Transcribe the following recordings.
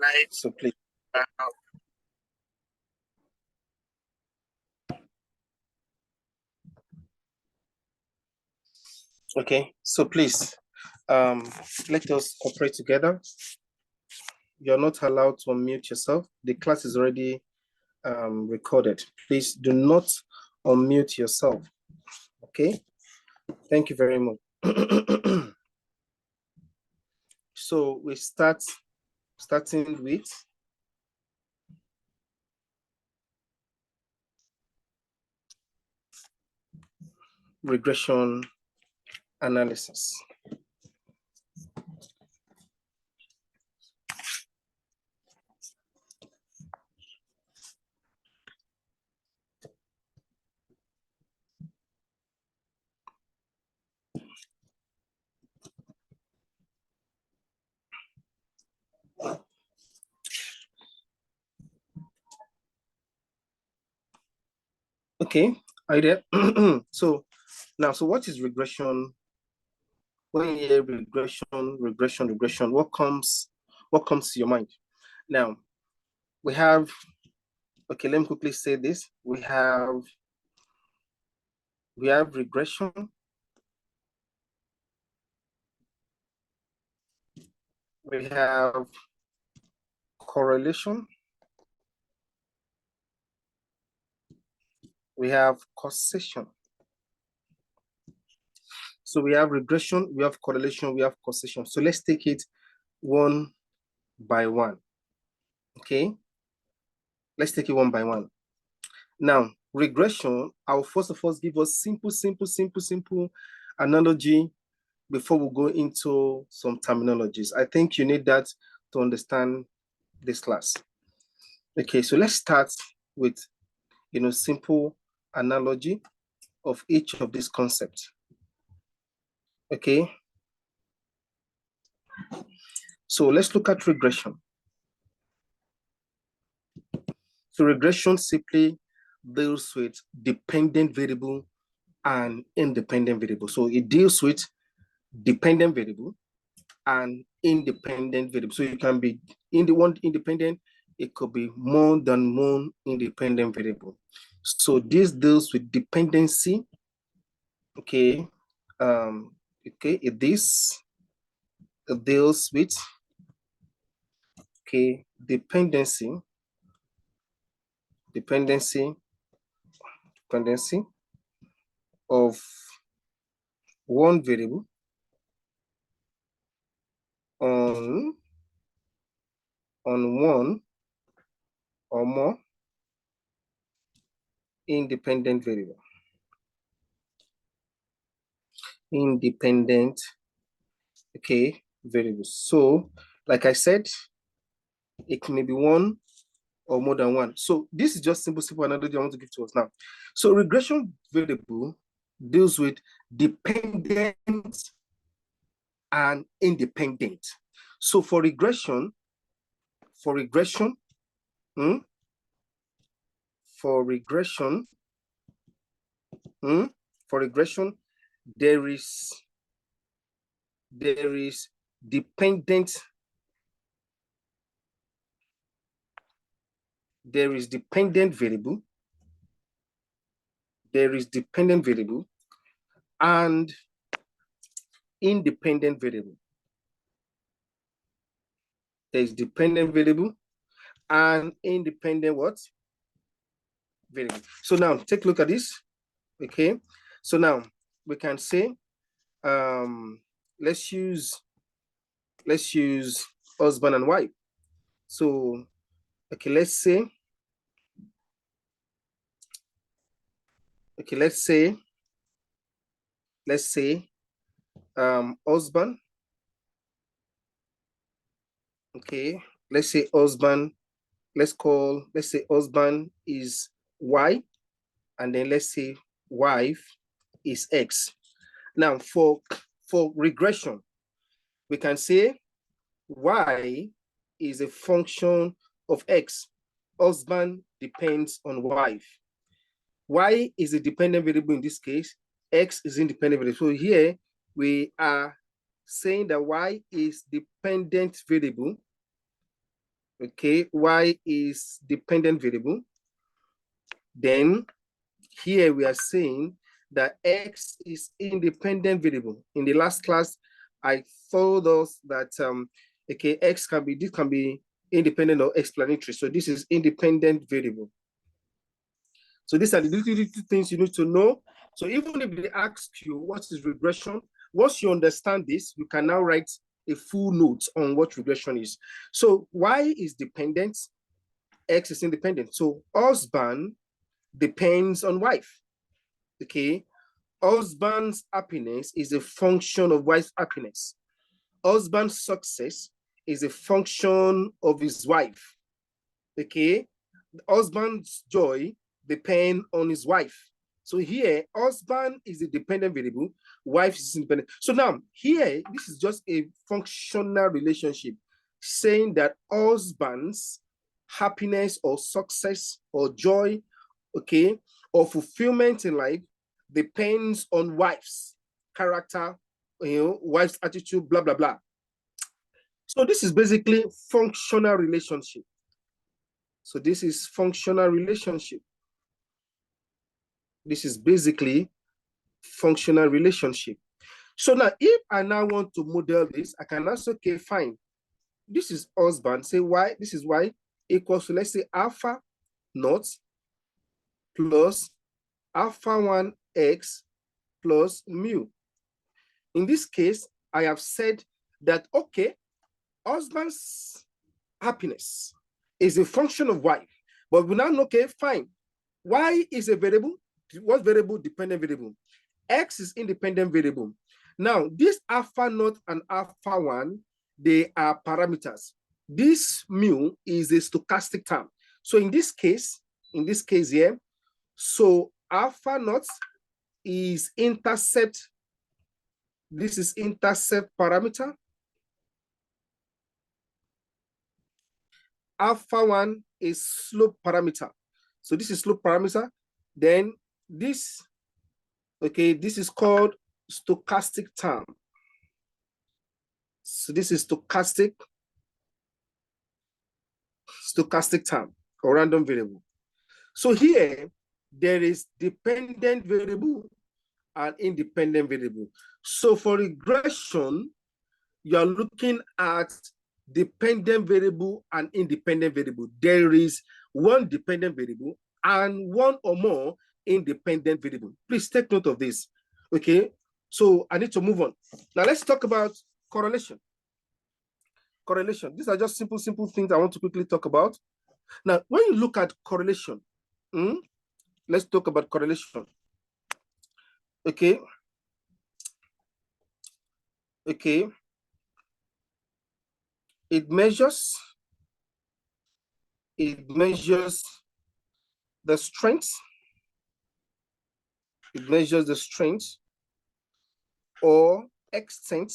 Right. So please. Okay, so please, let us cooperate together. You're not allowed to unmute yourself. The class is already recorded. Please do not unmute yourself. Okay, thank you very much. So we starting with regression analysis. Okay, are you there? So what is regression? When you hear regression, what comes to your mind? Now, we have, okay, let me quickly say this. We have regression. We have correlation. We have causation. So we have regression, we have correlation, we have causation. So let's take it one by one. Okay, let's take it one by one. Now, regression, I'll first of all give us simple analogy before we go into some terminologies. I think you need that to understand this class. Okay, so let's start with simple analogy of each of these concepts. Okay, so let's look at regression. So regression simply deals with dependent variable and independent variable. So it deals with dependent variable and independent variable. So you can be in the one independent, it could be more than one independent variable. So this deals with dependency. Okay, okay, it deals with dependency of one variable on one or more independent variable. Okay, variables. So, like I said, it may be one or more than one. So this is just simple analogy I want to give to us now. So regression variable deals with dependent and independent. So for regression, there is dependent variable, and independent variable. There is dependent variable and independent what? Variable. So now take a look at this. Okay, so now we can say let's use husband and wife. So okay, let's say husband. Okay, let's say husband, let's say husband is Y, and then let's say wife is X. Now for regression, we can say Y is a function of X. Husband depends on wife. Y is a dependent variable in this case. X is independent variable. So here we are saying that Y is dependent variable Okay, y is dependent variable. Then here we are saying that x is independent variable. In the last class, I told us that okay, this can be independent or explanatory. So this is independent variable. So these are the little things you need to know. So even if they ask you what is regression, once you understand this, you can now write a full note on what regression is. So y is dependent, x is independent. So husband depends on wife. Okay, husband's happiness is a function of wife's happiness. Husband's success is a function of his wife. Okay, husband's joy depends on his wife. So here, husband is a dependent variable, wife is independent. So now here, this is just a functional relationship saying that husband's happiness or success or joy, okay, or fulfillment in life depends on wife's character, wife's attitude, blah, blah, blah. So this is basically functional relationship. So this is functional relationship. This is basically functional relationship. So now if I now want to model this, I can also, okay, fine. This is husband, say y, this is y equals to, let's say, alpha naught plus alpha 1 x plus mu. In this case, I have said that, okay, husband's happiness is a function of y, but we now know, okay, fine. Y is a variable. What variable? Dependent variable. X is independent variable. Now, this alpha naught and alpha 1, they are parameters. This mu is a stochastic term. So in this case here, so alpha naught is intercept. This is intercept parameter. Alpha 1 is slope parameter. So this is slope parameter. Then this, okay, this is called stochastic term. So this is stochastic term or random variable. So here there is dependent variable and independent variable. So for regression, you are looking at dependent variable and independent variable. There is one dependent variable and one or more independent variable. Please take note of this. Okay, so I need to move on. Now let's talk about correlation. Correlation. These are just simple things I want to quickly talk about. Now, when you look at correlation, let's talk about correlation. Okay. Okay. It measures the strength. It measures the strength or extent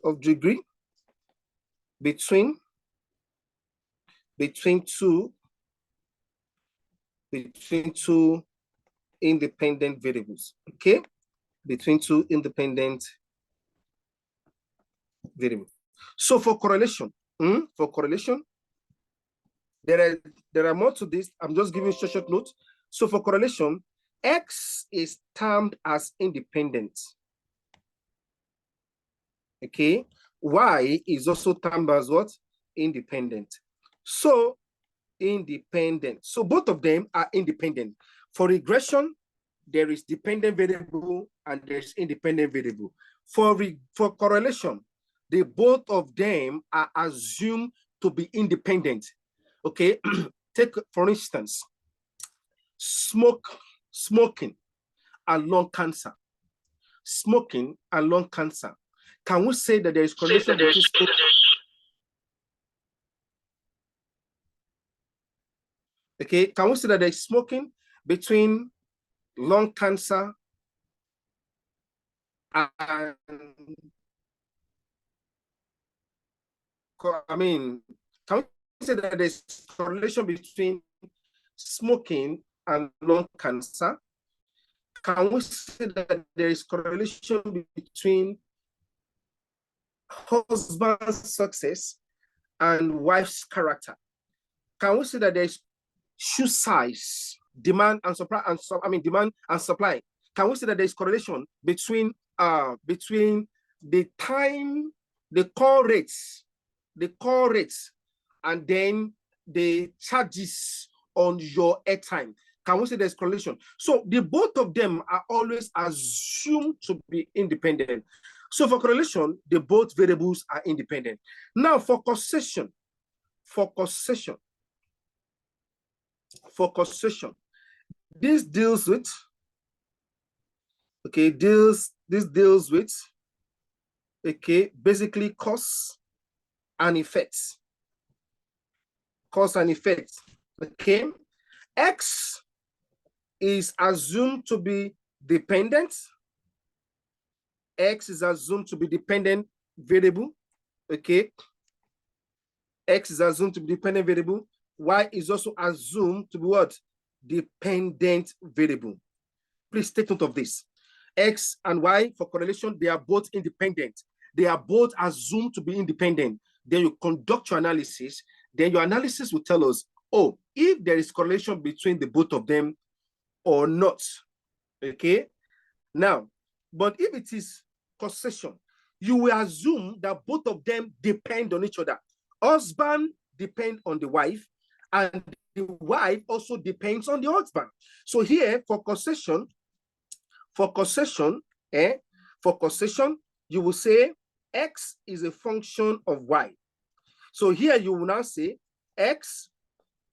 of degree between two independent variables. Okay, between two independent variables. So for correlation, there are more to this. I'm just giving short notes. So for correlation, X is termed as independent. Okay, Y is also termed as what? Independent. So independent. So both of them are independent. For regression, there is dependent variable and there's independent variable. For correlation, the both of them are assumed to be independent. Okay, take for instance, smoking and lung cancer. Smoking and lung cancer. Can we say that there is correlation between smoking? Okay, can we say that there is smoking between lung cancer and, I mean, can we say that there's correlation between smoking and lung cancer? Can we say that there is correlation between husband's success and wife's character, can we say that there's shoe size, demand and supply, demand and supply? Can we say that there's correlation between the time, the call rates, and then the charges on your airtime? Can we say there's correlation? So the both of them are always assumed to be independent. So for correlation, the both variables are independent. Now for causation, this deals with, basically cause and effects. Okay, X is assumed to be dependent. X is assumed to be dependent variable. Okay, X is assumed to be dependent variable. Y is also assumed to be what? Dependent variable. Please take note of this. X and Y for correlation, they are both independent. They are both assumed to be independent. Then you conduct your analysis. Then your analysis will tell us, oh, if there is correlation between the both of them or not. Okay. Now, but if it is causation, you will assume that both of them depend on each other. Husband depends on the wife, and the wife also depends on the husband. So here for causation, you will say X is a function of Y. So here you will now say X,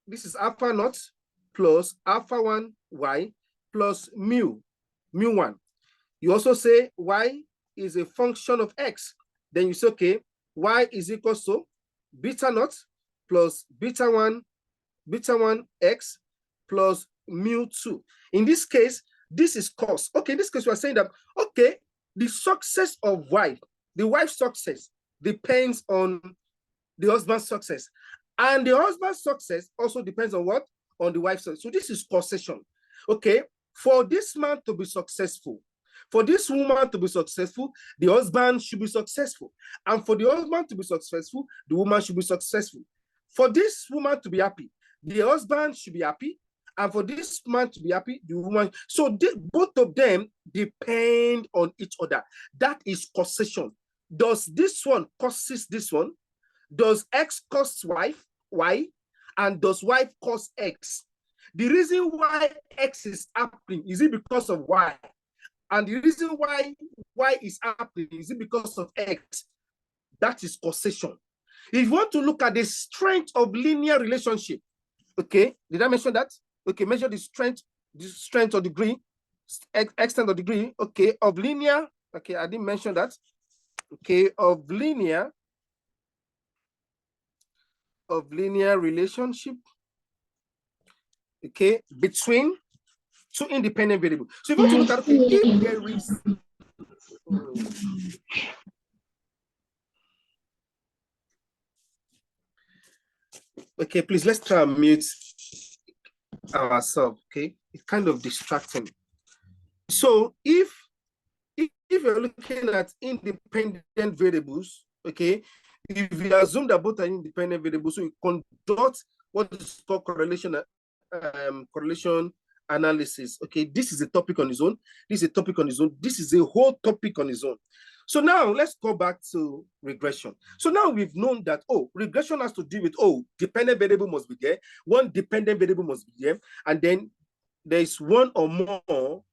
this is alpha naught plus alpha 1 Y plus mu 1. You also say Y is a function of X. Then you say, okay, Y is equal to beta naught plus beta 1 X plus mu 2. In this case, this is cos. Okay, in this case, we are saying that, okay, the success of wife, the wife's success depends on the husband's success. And the husband's success also depends on what? On the wife's success. So this is causation. Okay, for this man to be successful, for this woman to be successful, the husband should be successful. And for the husband to be successful, the woman should be successful. For this woman to be happy, the husband should be happy. And for this man to be happy, the woman. So both of them depend on each other. That is causation. Does this one causes this one? Does X cause Y? And does Y cause X? The reason why X is happening, is it because of Y? And the reason why Y is happening, is it because of X? That is causation. If you want to look at the strength of linear relationship, okay, did I mention that? Okay, measure the strength or degree, extent or degree, okay, of linear, okay, I didn't mention that, okay, of linear relationship, okay, between two independent variables. So if you want to look at, okay, if there is, okay, please, let's try and mute ourselves, okay? It's kind of distracting. So if you're looking at independent variables, okay, if you assume that both are independent variables, so you conduct what is called correlation analysis. Okay, this is a topic on its own. This is a topic on its own. This is a whole topic on its own. So now let's go back to regression. So now we've known that, oh, regression has to do with, oh, dependent variable must be there, one dependent variable must be there, and then there's one or more,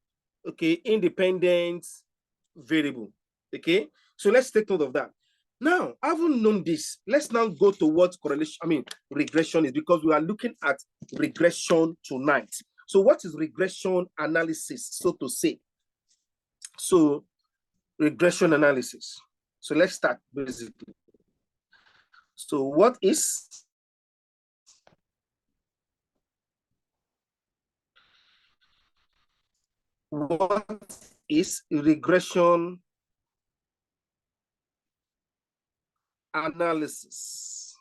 okay, independent variable. Okay, so let's take note of that. Now, having known this, let's now go to what regression is, because we are looking at regression tonight. So what is regression analysis, so to say? So regression analysis. So let's start basically. So what is regression analysis?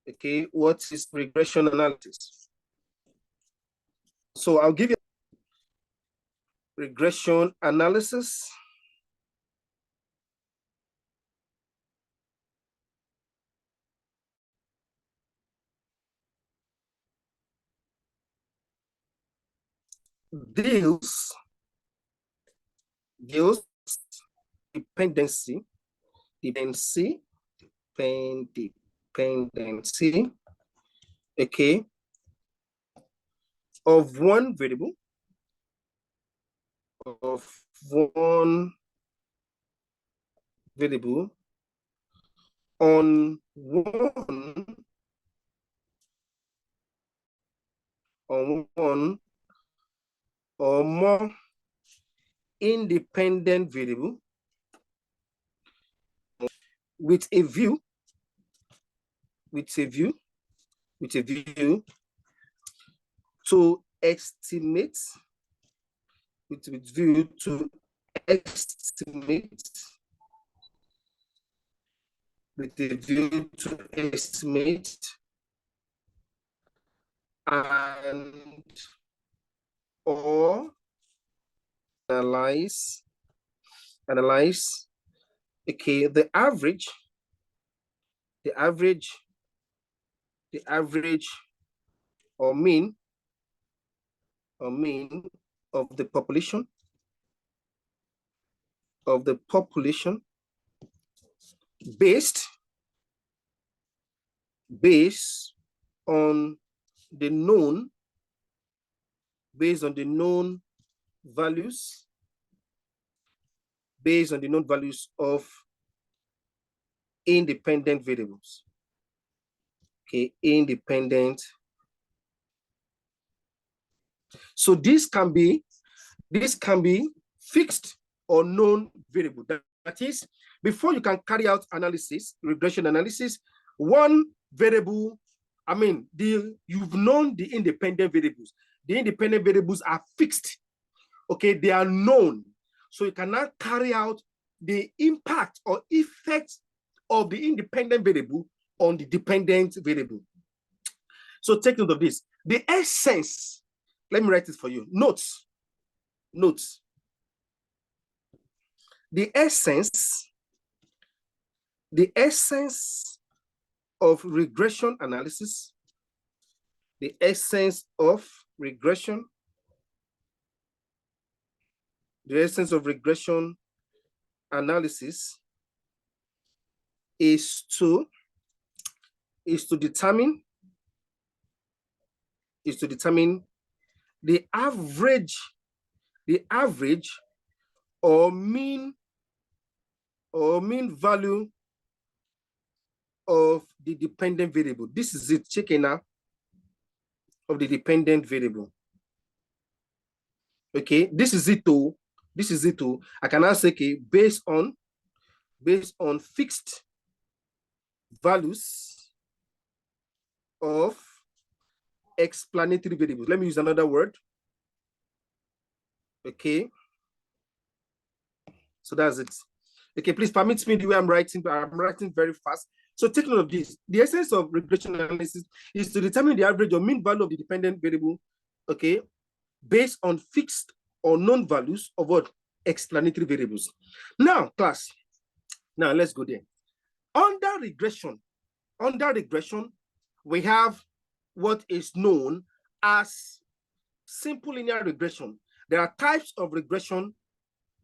Okay, what is regression analysis? So I'll give you regression analysis. deals dependency, okay, of one variable, on one or more independent variable with a view to estimate, and or analyze okay the average or mean of the population based on the known values of independent variables. Okay, independent. So this can be fixed or known variable. That is, before you can carry out regression analysis, one variable, you've known the independent variables. The independent variables are fixed. Okay, they are known. So you cannot carry out the impact or effect of the independent variable on the dependent variable. So take note of this. The essence, let me write it for you. Notes. The essence of regression analysis, is to determine the average or mean value of the dependent variable. This is it, checking out of the dependent variable. Okay, this is it too. I can now say, okay, based on fixed values of explanatory variables. Let me use another word. Okay, so that's it. Okay, please permit me the way I'm writing, but I'm writing very fast. So take note of this. The essence of regression analysis is to determine the average or mean value of the dependent variable, okay, based on fixed or known values of what? Explanatory variables. Now, class, now let's go there. Under regression, we have what is known as simple linear regression. There are types of regression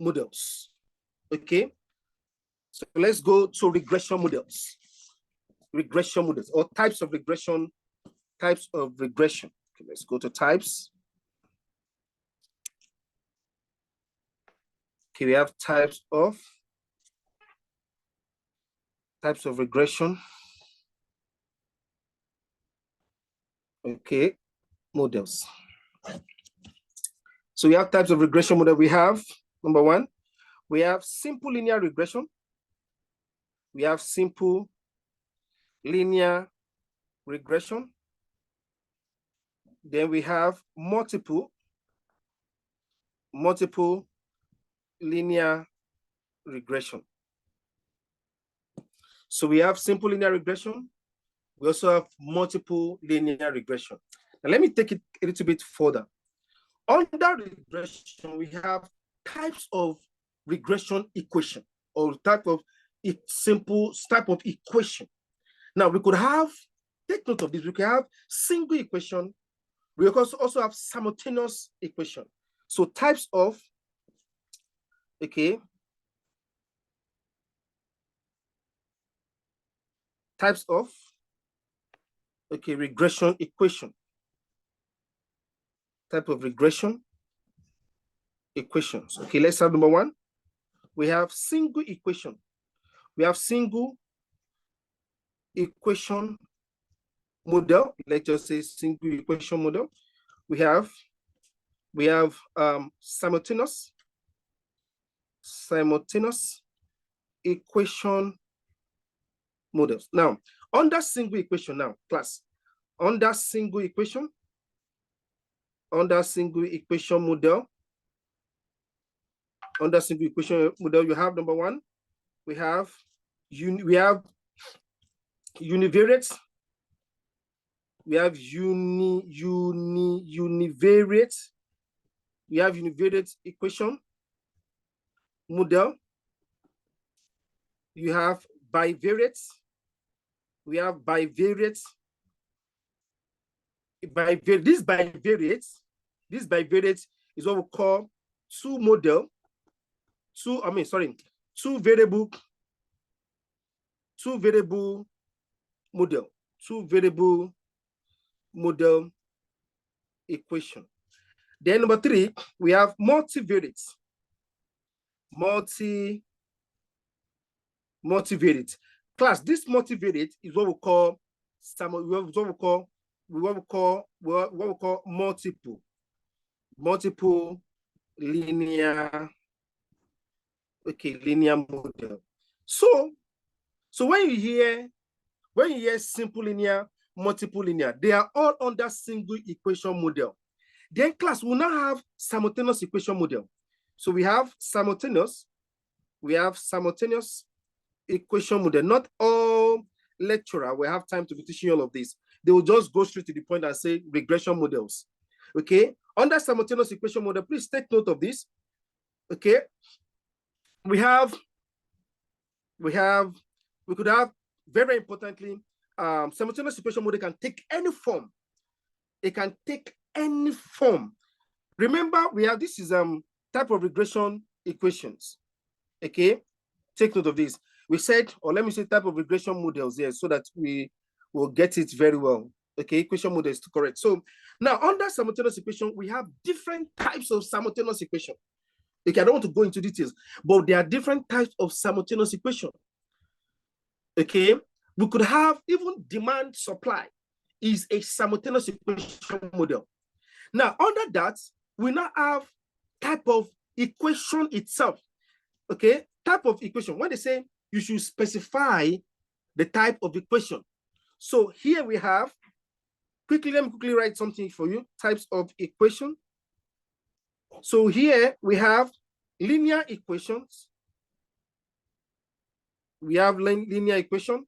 models. Okay, so let's go to regression models or types of regression. Okay, let's go to types. Okay, we have types of regression. Okay, models. So we have types of regression model. We have, number one, we have simple linear regression. We have simple linear regression. Then we have multiple linear regression. So we have simple linear regression. We also have multiple linear regression. Now let me take it a little bit further. Under regression, we have types of regression equation or type of equation. Now we could have, take note of this, we could have single equation We also have simultaneous equation. So types of, okay, types of, okay, regression equation. Type of regression equations. Okay, let's have number one. We have single equation. We have single equation model. Let's just say single equation model. We have simultaneous equation models. Now, under single equation now, class, under single equation model, you have number one, we have univariate, we have univariate equation model. You have bivariate. We have bivariate. This bivariate is what we call two variable model equation. Then number three, we have multivariate. Multivariate. Class, this multivariate is what we call multiple linear model. So when you hear simple linear, multiple linear, they are all under single equation model. Then class, we now have simultaneous equation model. So we have simultaneous equation model. Not all lecturer will have time to be teaching all of this. They will just go straight to the point and say regression models. Okay, under simultaneous equation model, please take note of this. Okay, we could have very importantly, simultaneous equation model can take any form. It can take any form. Remember, we have this is type of regression equations. Okay, take note of this. We said, or let me say type of regression models here so that we will get it very well. Okay, equation models to correct. So now under simultaneous equation, we have different types of simultaneous equation. Okay, I don't want to go into details, but there are different types of simultaneous equation. Okay, we could have even demand supply is a simultaneous equation model. Now, under that, we now have type of equation itself. Okay, type of equation. When they say you should specify the type of equation. So here we have, let me quickly write something for you, types of equation. So here we have linear equations. We have linear equation.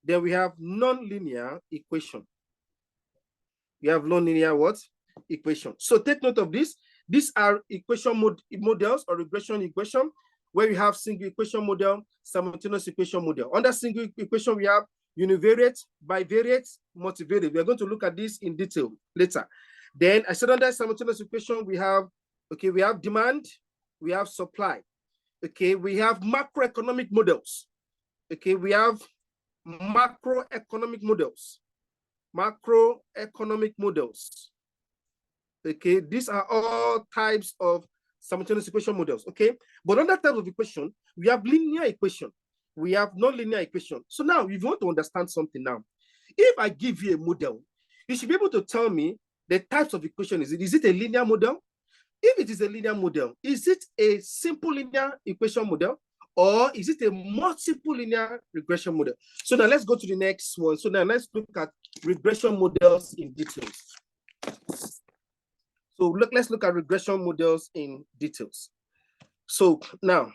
Then we have non-linear equation. We have non-linear what? Equation. So take note of this. These are equation models or regression equation, where you have single equation model, simultaneous equation model. Under single equation, we have univariate, bivariate, multivariate. We are going to look at this in detail later. Then I said under simultaneous equation, we have demand, we have supply. Okay, we have macroeconomic models. Okay, we have macroeconomic models. Okay, these are all types of simultaneous equation models. Okay, but under type of equation, we have linear equation, we have non-linear equation. So now, if you want to understand something now, if I give you a model, you should be able to tell me the types of equation. Is it a linear model? If it is a linear model, is it a simple linear equation model, or is it a multiple linear regression model? So now let's go to the next one. So now let's look at regression models in details. So let's look at regression models in details. So now,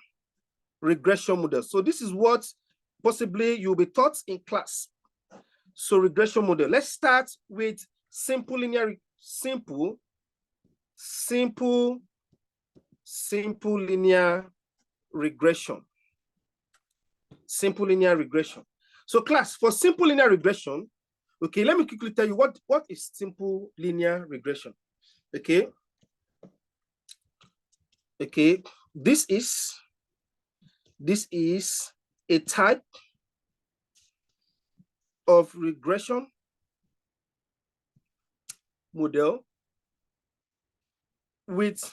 regression models. So this is what possibly you'll be taught in class. So regression model. Let's start with simple linear regression. Simple linear regression. So class, for simple linear regression, Okay, let me quickly tell you what is simple linear regression. Okay. Okay, this is a type of regression model with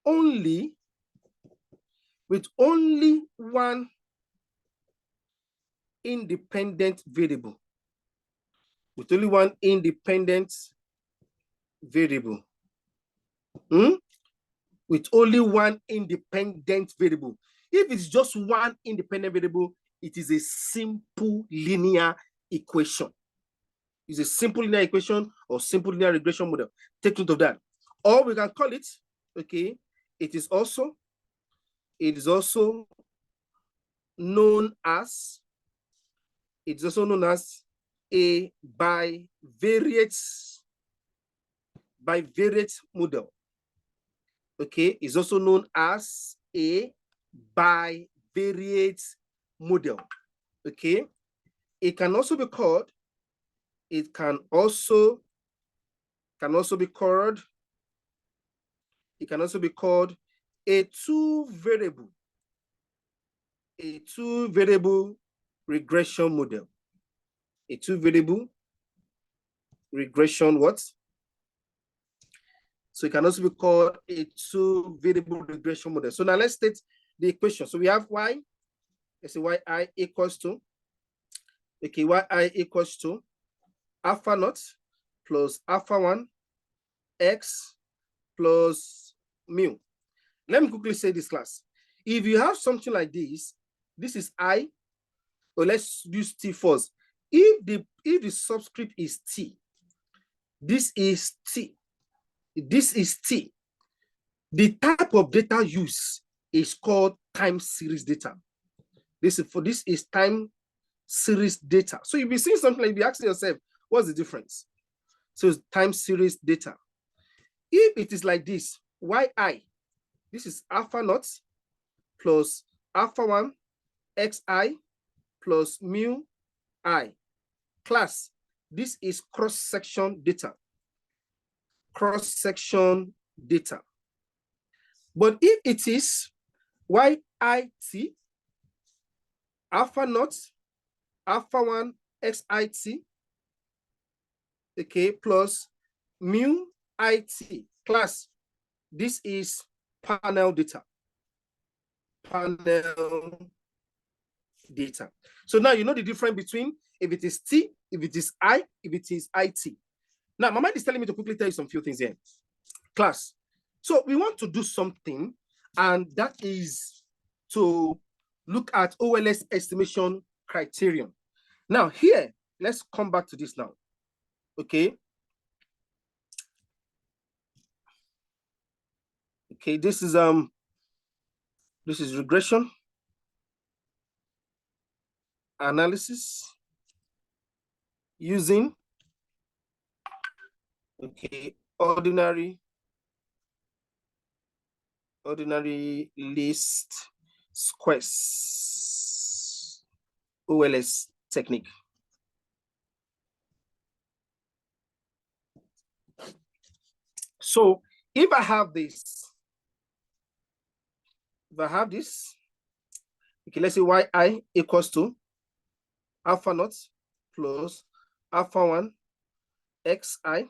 only one independent variable. With only one independent variable. With only one independent variable. If it's just one independent variable, it is a simple linear equation. It's a simple linear equation or simple linear regression model. Take note of that. Or we can call it, okay, it is also known as a bivariate model. Okay, it's also known as a bivariate model. Okay, it can also be called a two-variable regression model. A two-variable regression what? So it can also be called a two-variable regression model. So now let's state the equation. So we have y. Let's say yi equals to, okay, yi equals to alpha naught plus alpha 1 x plus mu. Let me quickly say this, class. If you have something like this, this is I, or let's use T first. If the subscript is T, this is T. This is T. The type of data used is called time series data. This is time series data. So you'll be seeing something like, you'll be asking yourself, what's the difference? So it's time series data. If it is like this, yi, this is alpha naught plus alpha 1 xi plus mu I. Class, this is cross-section data. Cross-section data. But if it is YIT, alpha naught, alpha 1 XIT, okay, plus mu IT, class, this is panel data. Panel data. So now you know the difference between if it is T, if it is I, if it is IT. Now, my mind is telling me to quickly tell you some few things here. Class, so we want to do something, and that is to look at OLS estimation criterion. Now, here, let's come back to this now. Okay. Okay, this is regression analysis using, okay, ordinary least squares OLS technique. So if I have this, okay, let's say yi equals to alpha naught plus alpha 1 xi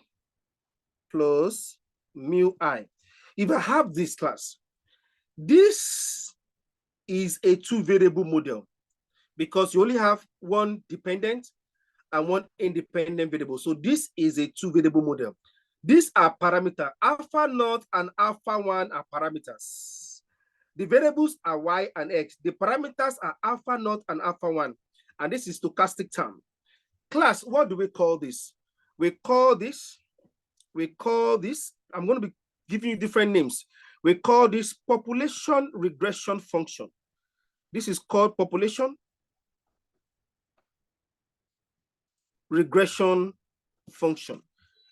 plus mu I. If I have this, class, this is a two-variable model because you only have one dependent and one independent variable. So this is a two-variable model. These are parameters. Alpha naught and alpha 1 are parameters. The variables are y and x. The parameters are alpha naught and alpha 1. And this is stochastic term. Class, what do we call this? We call this, I'm going to be giving you different names. We call this population regression function. This is called population regression function.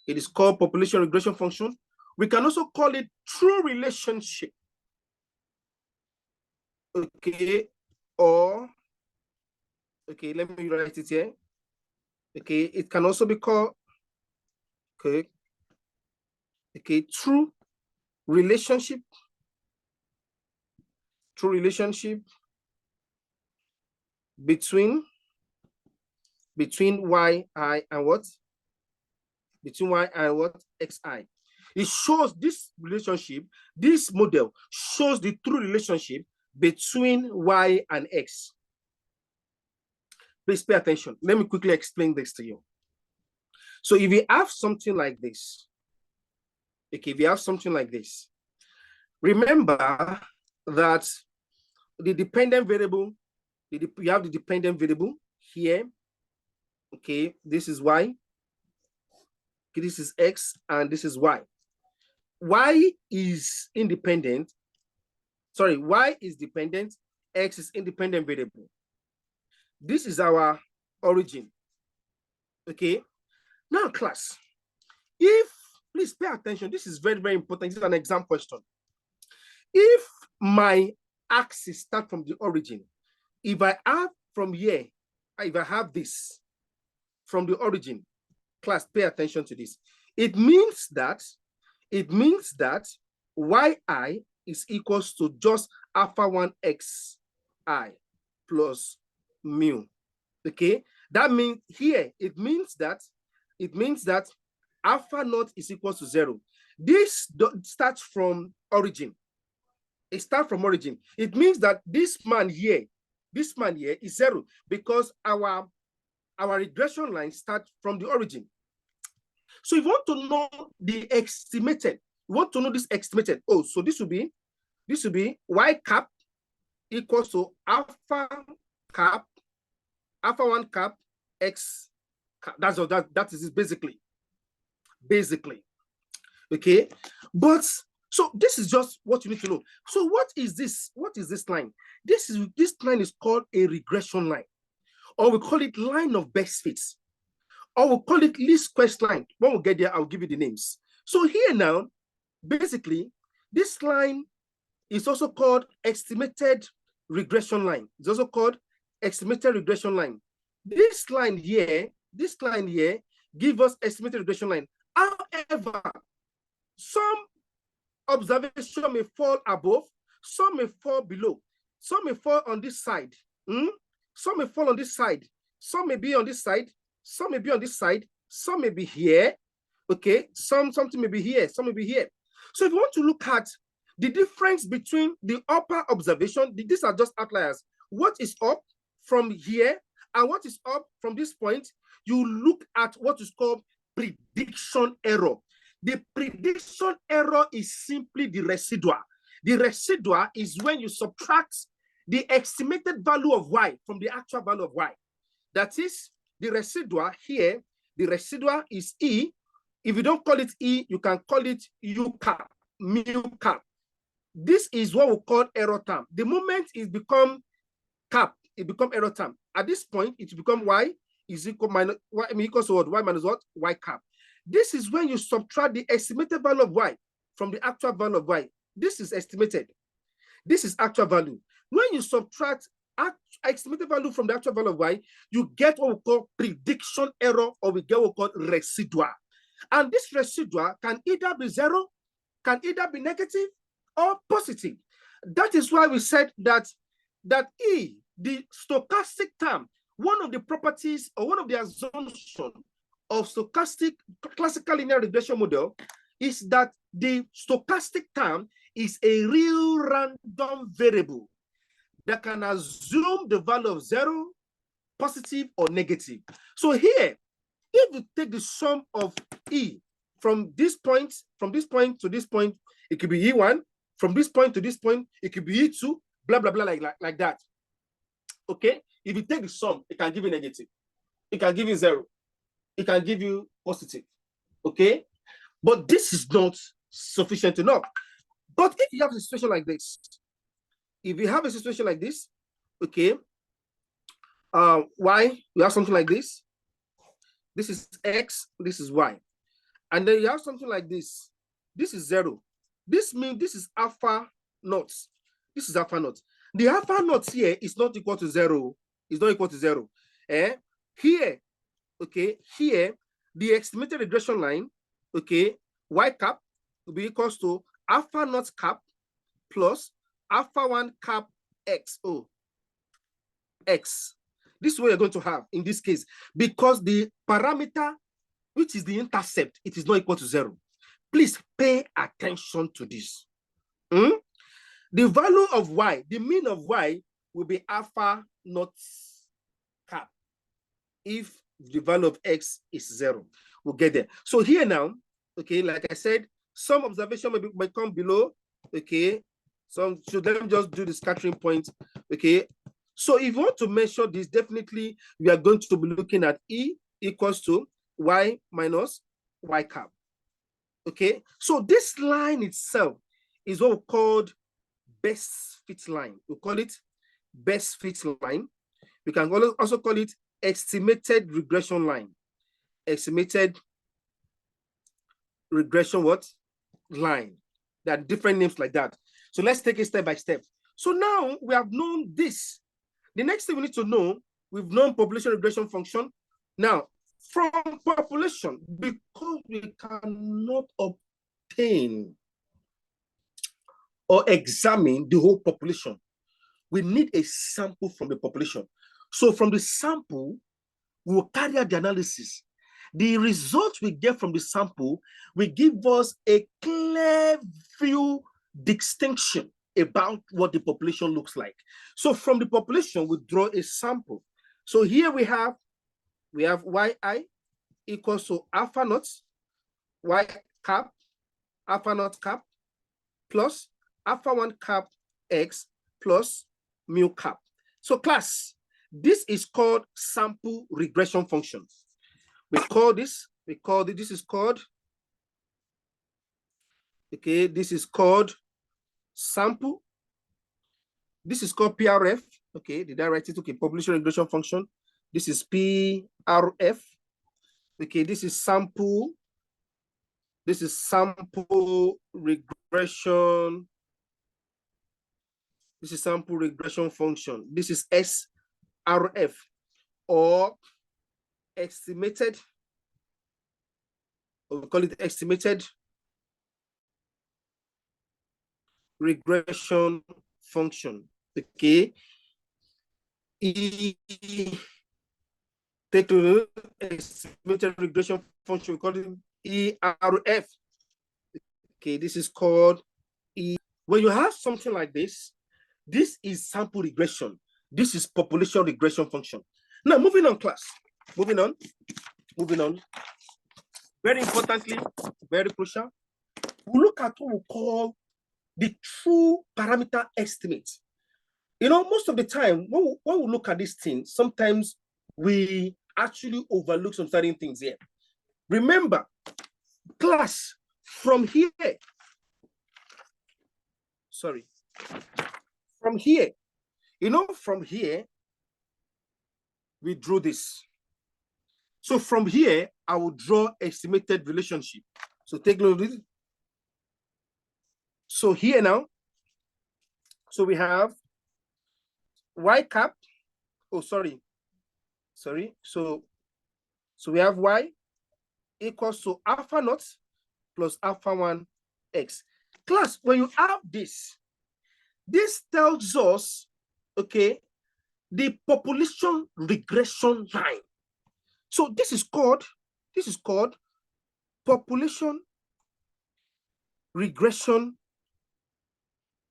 It is called population regression function. We can also call it true relationship. Okay, or, okay, let me write it here. Okay, it can also be called, okay, true relationship between yi and what? Between y and what? Xi. It shows this relationship, this model shows the true relationship between y and x. Please pay attention. Let me quickly explain this to you. So if you have something like this, okay, if you have something like this, remember that the dependent variable, you have the dependent variable here, okay, this is y, okay, this is x, and this is y. Y is independent, sorry, y is dependent, x is independent variable. This is our origin, okay? Now, class, if, please pay attention, this is very, very important. This is an exam question. If my axis start from the origin, if I have from here, if I have this from the origin, class, pay attention to this. It means that yi is equals to just alpha 1 xi plus mu. Okay, that means here it means that alpha naught is equals to 0. This starts from origin. It starts from origin. It means that this man here is 0 because our regression line starts from the origin. So if you want to know the estimated, you want to know this estimated. Oh, so this will be y cap equals to alpha 1 cap x cap. That's all. That is it basically. Okay, but so this is just what you need to know. So what is this? What is this line? This line is called a regression line, or we call it line of best fits, or we'll call it least squares line. When we get there, I'll give you the names. So here now, basically, this line is also called estimated regression line. It's also called estimated regression line. This line here gives us estimated regression line. However, some observation may fall above, some may fall below, some may fall on this side, some may fall on this side, some may be on this side, some may be on this side, some may be here, okay, something may be here, some may be here. So if you want to look at the difference between the upper observation, these are just outliers, what is up from here and what is up from this point, you look at what is called prediction error. The prediction error is simply the residual. The residual is when you subtract the estimated value of y from the actual value of y. That is the residual here. The residual is E. If you don't call it E, you can call it U cap, mu cap. This is what we call error term. The moment it become cap, it become error term. At this point, it become y is equal minus y equals to what? Y minus what? Y cap. This is when you subtract the estimated value of y from the actual value of y. This is estimated. This is actual value. When you subtract estimated value from the actual value of y, you get what we call prediction error, or we get what we call residual. And this residual can either be 0, can either be negative or positive. That is why we said that E, the stochastic term, one of the properties or one of the assumptions of stochastic classical linear regression model is that the stochastic term is a real random variable that can assume the value of 0, positive or negative. So here, if you take the sum of E from this point to this point, it could be E1. From this point to this point, it could be E2, blah, blah, blah, like that. Okay? If you take the sum, it can give you negative. It can give you 0. It can give you positive. Okay? But this is not sufficient enough. But if you have a situation like this, okay, y, you have something like this. This is x, this is y. And then you have something like this. This is 0. This means this is alpha naught. This is alpha naught. The alpha naught here is not equal to 0. It's not equal to 0. Here, okay, here, the estimated regression line, okay, y cap will be equals to alpha naught cap plus alpha 1 cap x. Oh, x. This is what you're going to have in this case, because the parameter, which is the intercept, it is not equal to 0. Please pay attention to this. The value of y, the mean of y, will be alpha naught cap if the value of x is 0. We'll get there. So here now, okay, like I said, some observation may come below, okay. So let me just do the scattering point, okay. So if you want to measure this, definitely we are going to be looking at E equals to y minus y cap, okay. So this line itself is what we call best fit line. We call it best fit line. We can also call it estimated regression line. Estimated regression what? Line. There are different names like that. So let's take it step by step. So now we have known this. The next thing we need to know, we've known population regression function. Now, from population, because we cannot obtain or examine the whole population, we need a sample from the population. So from the sample, we will carry out the analysis. The results we get from the sample will give us a clear view distinction about what the population looks like. So from the population, we draw a sample. So here we have yi equals to alpha naught y cap, alpha naught cap, plus alpha 1 cap x plus mu cap. So class, this is called sample regression function. This is called, okay, this is called sample. This is called PRF, okay, did I write it? Okay, population regression function. This is PRF, okay, this is sample. This is sample regression. This is sample regression function. This is SRF, or estimated, or we call it estimated regression function. Okay. Take to estimated regression function, we call it ERF. Okay, this is called E. When you have something like this, this is sample regression. This is population regression function. Now, moving on, class. Moving on. Very importantly, very crucial, we look at what we call the true parameter estimate. You know, most of the time, when we look at this thing, sometimes we actually overlook some certain things here. Remember, class, from here, from here, you know, from here, we drew this. So from here, I will draw estimated relationship. So take a look at this. So here now, so we have y cap. Oh, sorry. So we have y equals to alpha naught plus alpha 1 x. Class, when you have this tells us, okay, the population regression line. So this is called population regression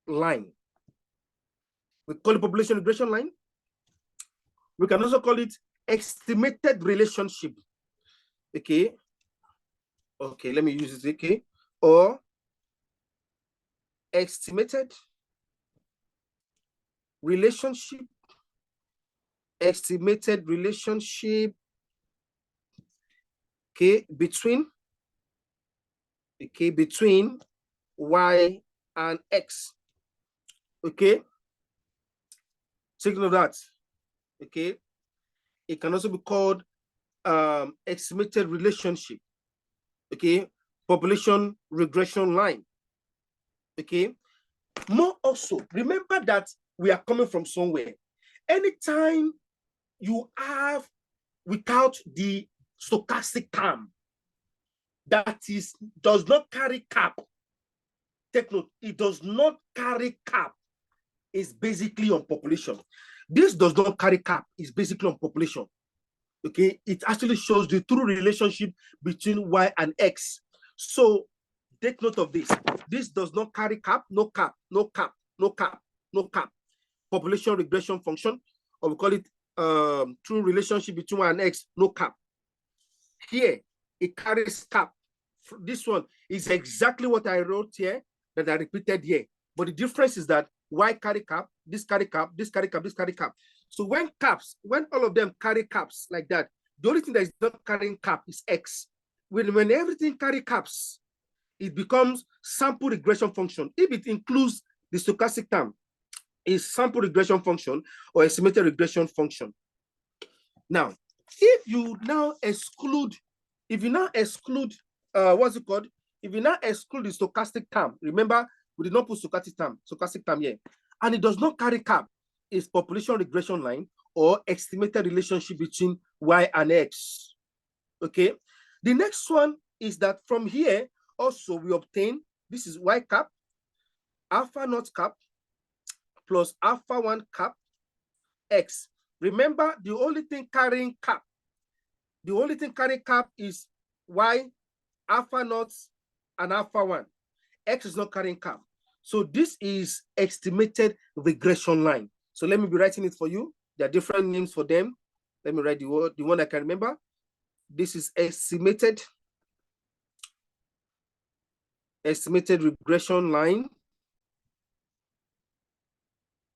line. We call it population regression line. We can also call it estimated relationship. Okay. Okay, let me use this, okay. Or estimated relationship, okay, between y and x. Okay, take note of that. Okay, it can also be called estimated relationship. Okay, population regression line. Okay, more also, remember that we are coming from somewhere. Anytime you have without the stochastic term that does not carry cap. Take note, it does not carry cap. It's basically on population. This does not carry cap. It's basically on population. Okay, it actually shows the true relationship between y and x. So take note of this. This does not carry cap, no cap, no cap, no cap, no cap. Population regression function, or we call it true relationship between y and x, no cap. Here, it carries cap. This one is exactly what I wrote here that I repeated here. But the difference is that y carry cap, this carry cap, this carry cap, this carry cap. So when all of them carry caps like that, the only thing that is not carrying cap is x. When everything carry caps, it becomes sample regression function. If it includes the stochastic term, is sample regression function or estimated regression function. Now, if you now exclude what's it called? If you now exclude the stochastic term, remember we did not put stochastic term here, and it does not carry cap, is population regression line or estimated relationship between y and x. Okay. The next one is that from here also we obtain, this is y cap, alpha naught cap plus alpha 1 cap x. Remember, the only thing carrying cap is y, alpha naught, and alpha 1. X is not carrying cap. So this is estimated regression line. So let me be writing it for you. There are different names for them. Let me write the one I can remember. This is estimated regression line.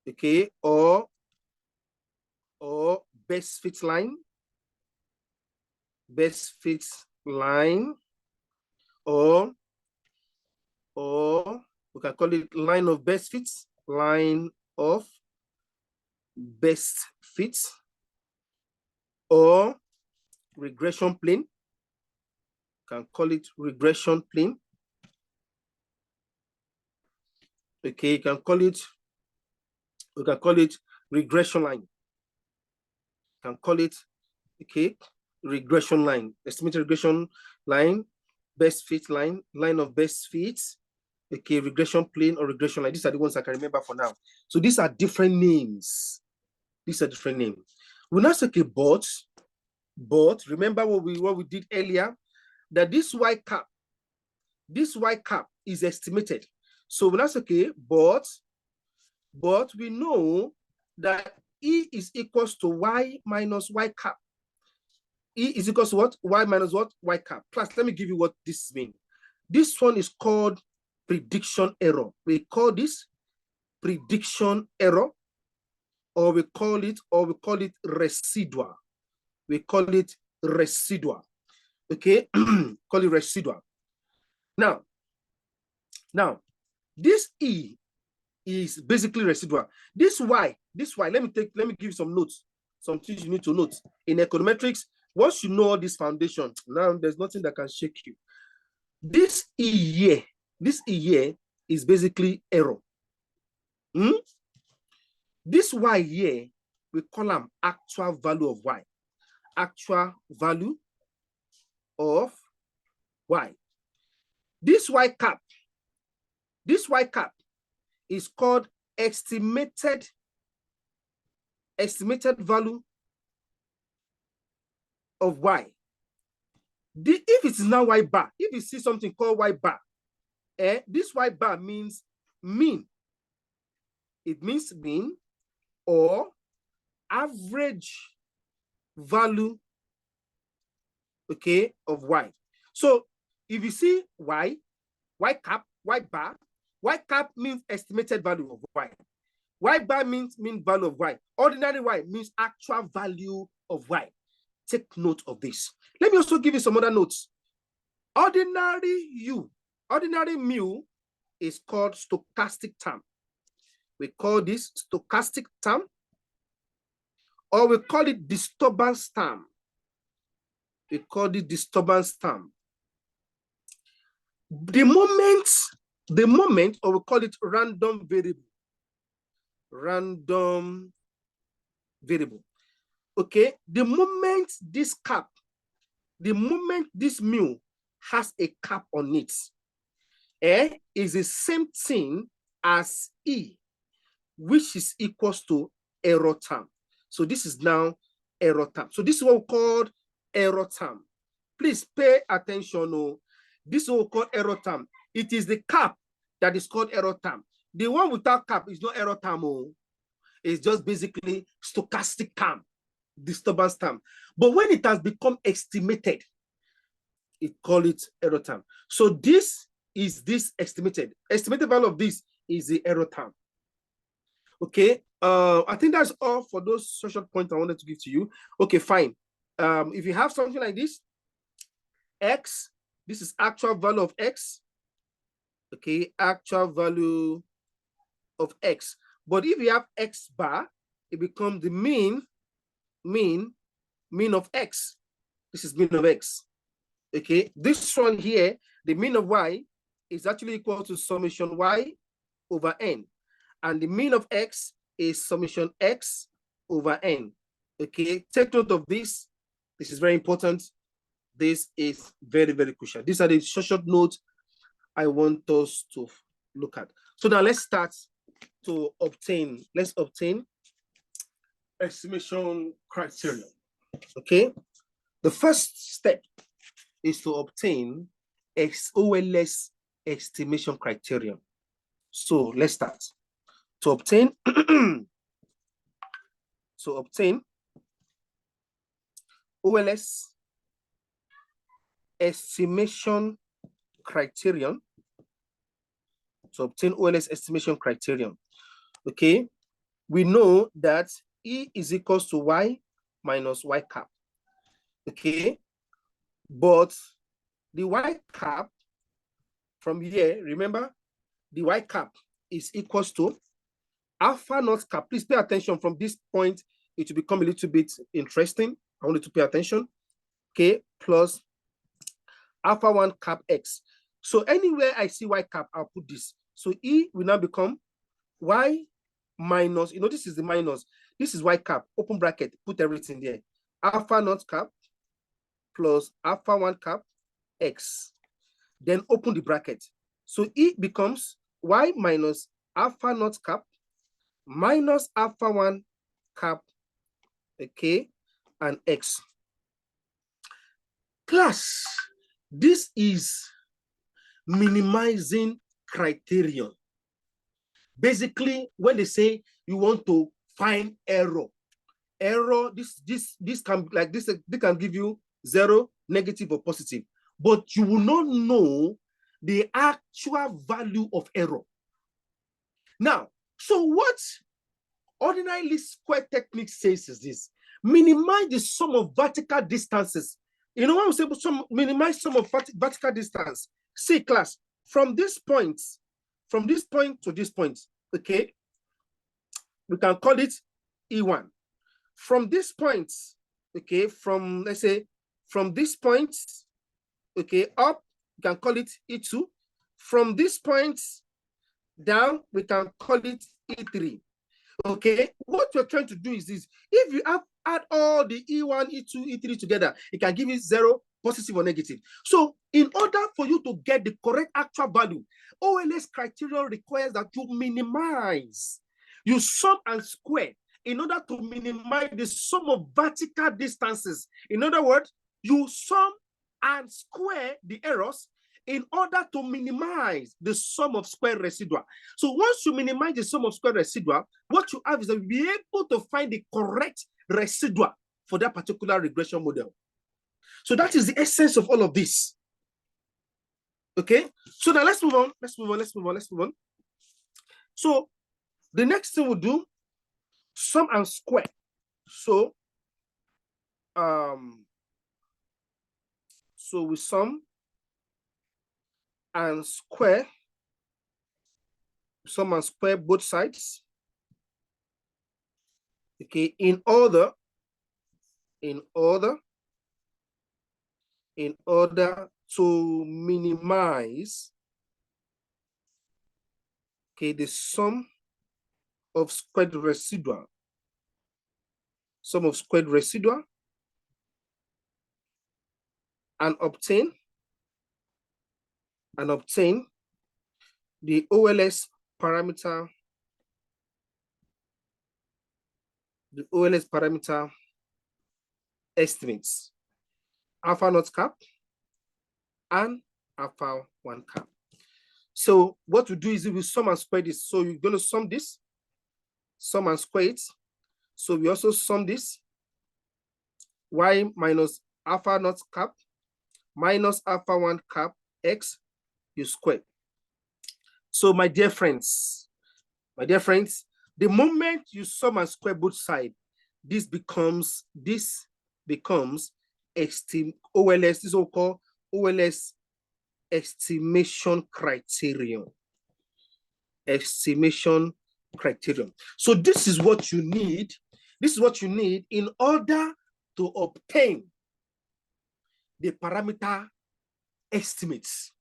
Okay, or best fit line, or we can call it line of best fits, or regression plane. You can call it regression plane. Okay, we can call it regression line. You can call it, okay, regression line, estimated regression line, best fit line, line of best fits, okay, regression plane or regression line. These are the ones I can remember for now. So these are different names. We now say, okay, but remember what we did earlier, that this y cap is estimated. So we now say, okay, but we know that E is equals to y minus y cap. E is equals to what? Y minus what? Y cap. Plus, let me give you what this means. This one is called prediction error. We call this prediction error, or we call it residual. We call it residual. Okay, call it residual. Now, this E is basically residual. This Y, let me give you some notes, some things you need to note. In econometrics, once you know all this foundation, now there's nothing that can shake you. This E here is basically error. This Y here, we call them actual value of Y. Actual value of Y. This Y cap is called estimated value of Y. If it is now Y bar, if you see something called Y bar, this Y bar means mean. It means mean or average value, okay, of Y. So if you see Y cap, Y bar, Y cap means estimated value of Y. Y bar means mean value of Y. Ordinary Y means actual value of Y. Take note of this. Let me also give you some other notes. Ordinary mu is called stochastic term. We call this stochastic term, or we call it disturbance term. We call it disturbance term. The moment, or we call it random variable. Okay, the moment this cap the moment this mu has a cap on it, is the same thing as E, which is equals to error term. So this is now error term. So this is what we call error term. Please pay attention. Oh, this is what we call error term. It is the cap that is called error term. The one without cap is not error term. Oh, it's just basically stochastic term, disturbance term. But when it has become estimated, it call it error term. So this is this estimated value of this is the error term. Okay, I think that's all for those social points I wanted to give to you. Okay, fine. If you have something like this, x, this is actual value of x. Okay, actual value of x. But if you have x bar, it becomes the mean of x. This is mean of x. Okay, this one here, the mean of y is actually equal to summation y over n. And the mean of x is summation x over n. Okay, take note of this. This is very important. This is very, very crucial. These are the short notes I want us to look at. So now let's start to obtain. Let's obtain estimation criterion. Okay, the first step is to obtain OLS estimation criterion. So let's start. To obtain OLS estimation criterion, okay, we know that E is equals to Y minus Y cap. Okay, but the Y cap from here, remember, the Y cap is equals to alpha naught cap. Please pay attention from this point. It will become a little bit interesting. I want you to pay attention. Okay, plus alpha 1 cap x. So anywhere I see Y cap, I'll put this. So E will now become Y minus, you know, this is the minus. This is Y cap, open bracket, put everything there. Alpha naught cap plus alpha 1 cap x. Then open the bracket. So E becomes Y minus alpha naught cap minus alpha 1 cap, okay, and x. Class, this is minimizing criterion. Basically, when they say you want to find error, this can, like this, they can give you 0, negative or positive, but you will not know the actual value of error. Now, so what ordinary least square technique says is this: minimize the sum of vertical distances. You know, when we say minimize sum of vertical distance, see class, from this point to this point, okay, we can call it E1. From this point, okay, from, let's say, from this point, okay, up, we can call it E2. From this point down, we can call it E3. Okay, what we're trying to do is this: if you add all the E1, E2, E3 together, it can give you 0, positive or negative. So in order for you to get the correct actual value, OLS criterion requires that you minimize, you sum and square in order to minimize the sum of vertical distances. In other words, you sum and square the errors in order to minimize the sum of square residual. So once you minimize the sum of square residual, what you have is that you'll be able to find the correct residual for that particular regression model. So that is the essence of all of this. Okay, so now let's move on. So the next thing we'll do, sum and square. So we sum and square both sides, okay, in order to minimize, okay, the sum of squared residual, and obtain the OLS parameter, estimates, alpha naught cap and alpha 1 cap. So what we do is we sum and square this. So you're going to sum this, sum and square it. So we also sum this, y minus alpha naught cap minus alpha 1 cap x, you square. So my dear friends, the moment you sum and square both sides, this becomes OLS, this is what we call OLS estimation criterion. So this is what you need. This is what you need in order to obtain the parameter estimates,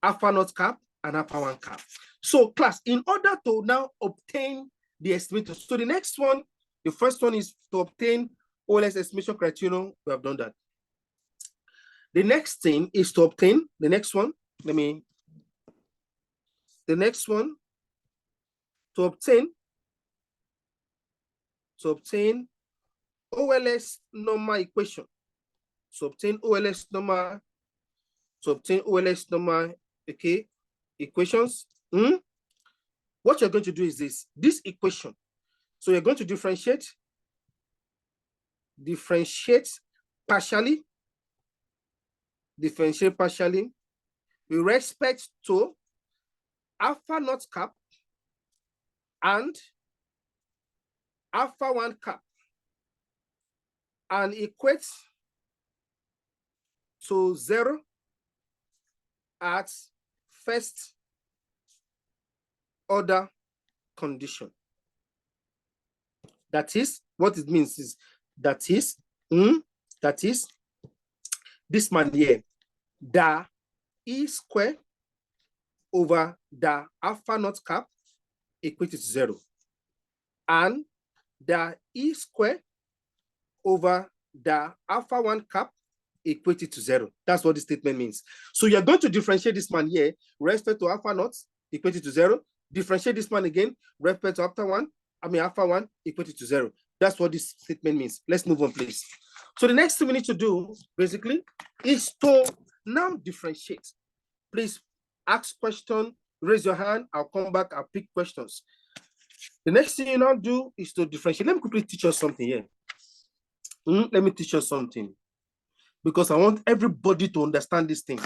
alpha naught cap and alpha 1 cap. So class, in order to now obtain the estimator, so the next one, the first one is to obtain OLS estimation criterion. We have done that. The next thing is to obtain the next one. To obtain OLS normal equation. To obtain OLS normal, okay, equations. What you're going to do is this equation. So you're going to differentiate partially with respect to alpha naught cap and alpha 1 cap, and equate to 0 at first order condition. That is, what it means is that is this man here, the E square over the alpha naught cap equated to 0, and the E square over the alpha 1 cap equated to 0. That's what this statement means. So you're going to differentiate this man here with respect to alpha naught equated to 0, differentiate this man again with respect to alpha 1 equated to 0. That's what this statement means. Let's move on, please. So the next thing we need to do basically is to now differentiate. Please ask question, raise your hand, I'll come back, I'll pick questions. The next thing you now do is to differentiate. Let me quickly teach us something here. Let me teach us something, because I want everybody to understand this thing.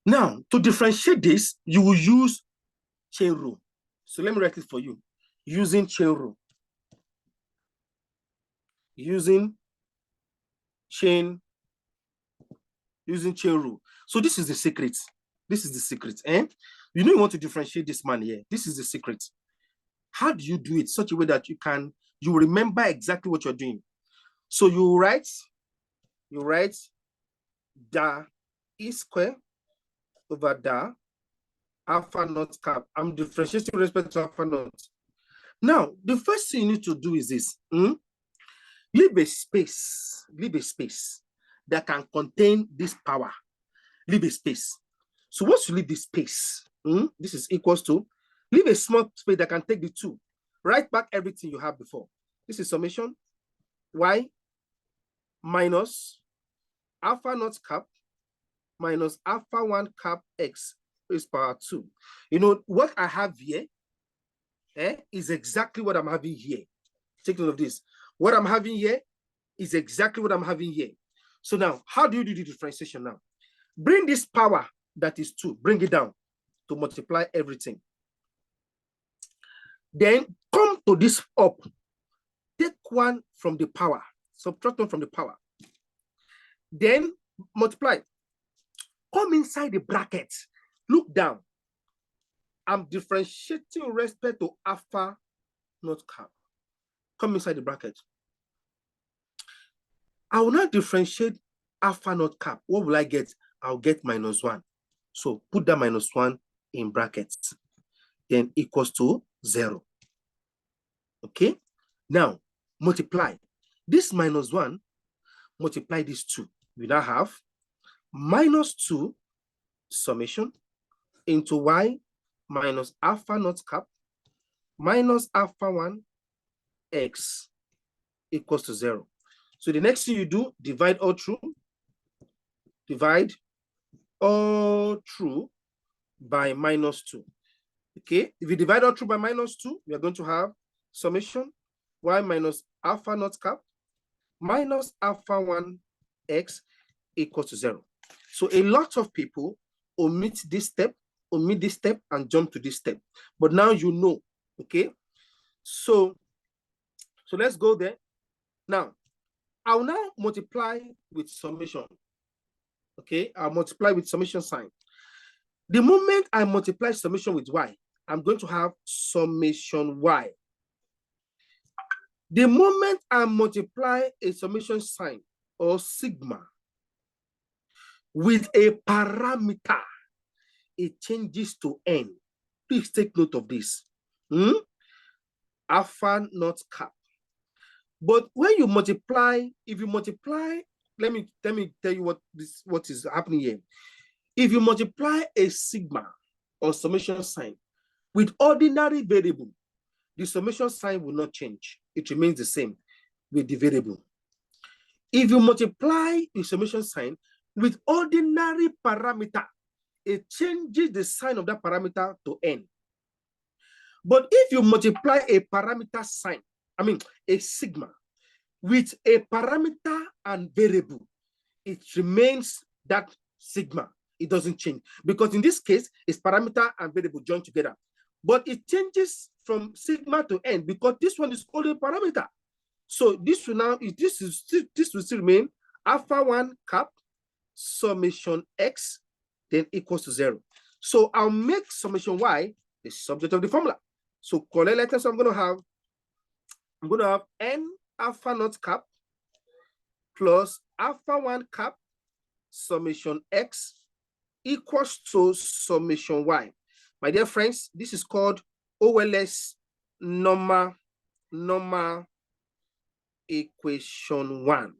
Now, to differentiate this, you will use chain rule. So let me write it for you. Using chain rule. Using chain rule. So this is the secret. This is the secret. You know you want to differentiate this man here. This is the secret. How do you do it such a way that you remember exactly what you're doing? So you write the E square over the alpha naught cap. I'm differentiating with respect to alpha naught. Now, the first thing you need to do is this. Leave a space that can contain this power. Leave a space. So once you leave this space, this is equals to, leave a small space that can take the 2. Write back everything you have before. This is summation y minus alpha naught cap minus alpha 1 cap x raised power 2. You know, what I have here is exactly what I'm having here. Take note of this. What I'm having here is exactly what I'm having here. So now, how do you do the differentiation now? Bring this power that is 2, bring it down to multiply everything. Then come to this up. Take 1 from the power, subtract 1 from the power. Then multiply. Come inside the bracket. Look down. I'm differentiating with respect to alpha naught cap. Come inside the bracket. I will not differentiate alpha naught cap. What will I get? I'll get -1. So put that -1 in brackets. Then equals to 0. Okay? Now multiply. This -1 multiply this 2. we now have minus 2 summation into y minus alpha naught cap minus alpha 1 x equals to 0. So the next thing you do, divide all through by minus 2. Okay, if you divide all through by minus 2, we are going to have summation y minus alpha naught cap minus alpha 1 x equals to 0. So a lot of people omit this step, and jump to this step. But now you know, okay? So let's go there. Now, I'll now multiply with summation. Okay, I'll multiply with summation sign. The moment I multiply summation with y, I'm going to have summation y. The moment I multiply a summation sign or sigma with a parameter, it changes to n. Please take note of this. Alpha naught cap. But when you multiply, if you multiply, let me tell you what is happening here. If you multiply a sigma or summation sign with ordinary variable, the summation sign will not change. It remains the same with the variable. If you multiply the summation sign with ordinary parameter, it changes the sign of that parameter to n. But if you multiply a parameter sign, a sigma, with a parameter and variable, it remains that sigma. It doesn't change. Because in this case, it's parameter and variable joined together. But it changes from sigma to n because this one is only a parameter. So this will still remain alpha 1 cap summation x then equals to 0. So I'll make summation y the subject of the formula. So correct letters, I'm going to have n alpha naught cap plus alpha 1 cap summation x equals to summation y. My dear friends, this is called OLS Normal Equation 1.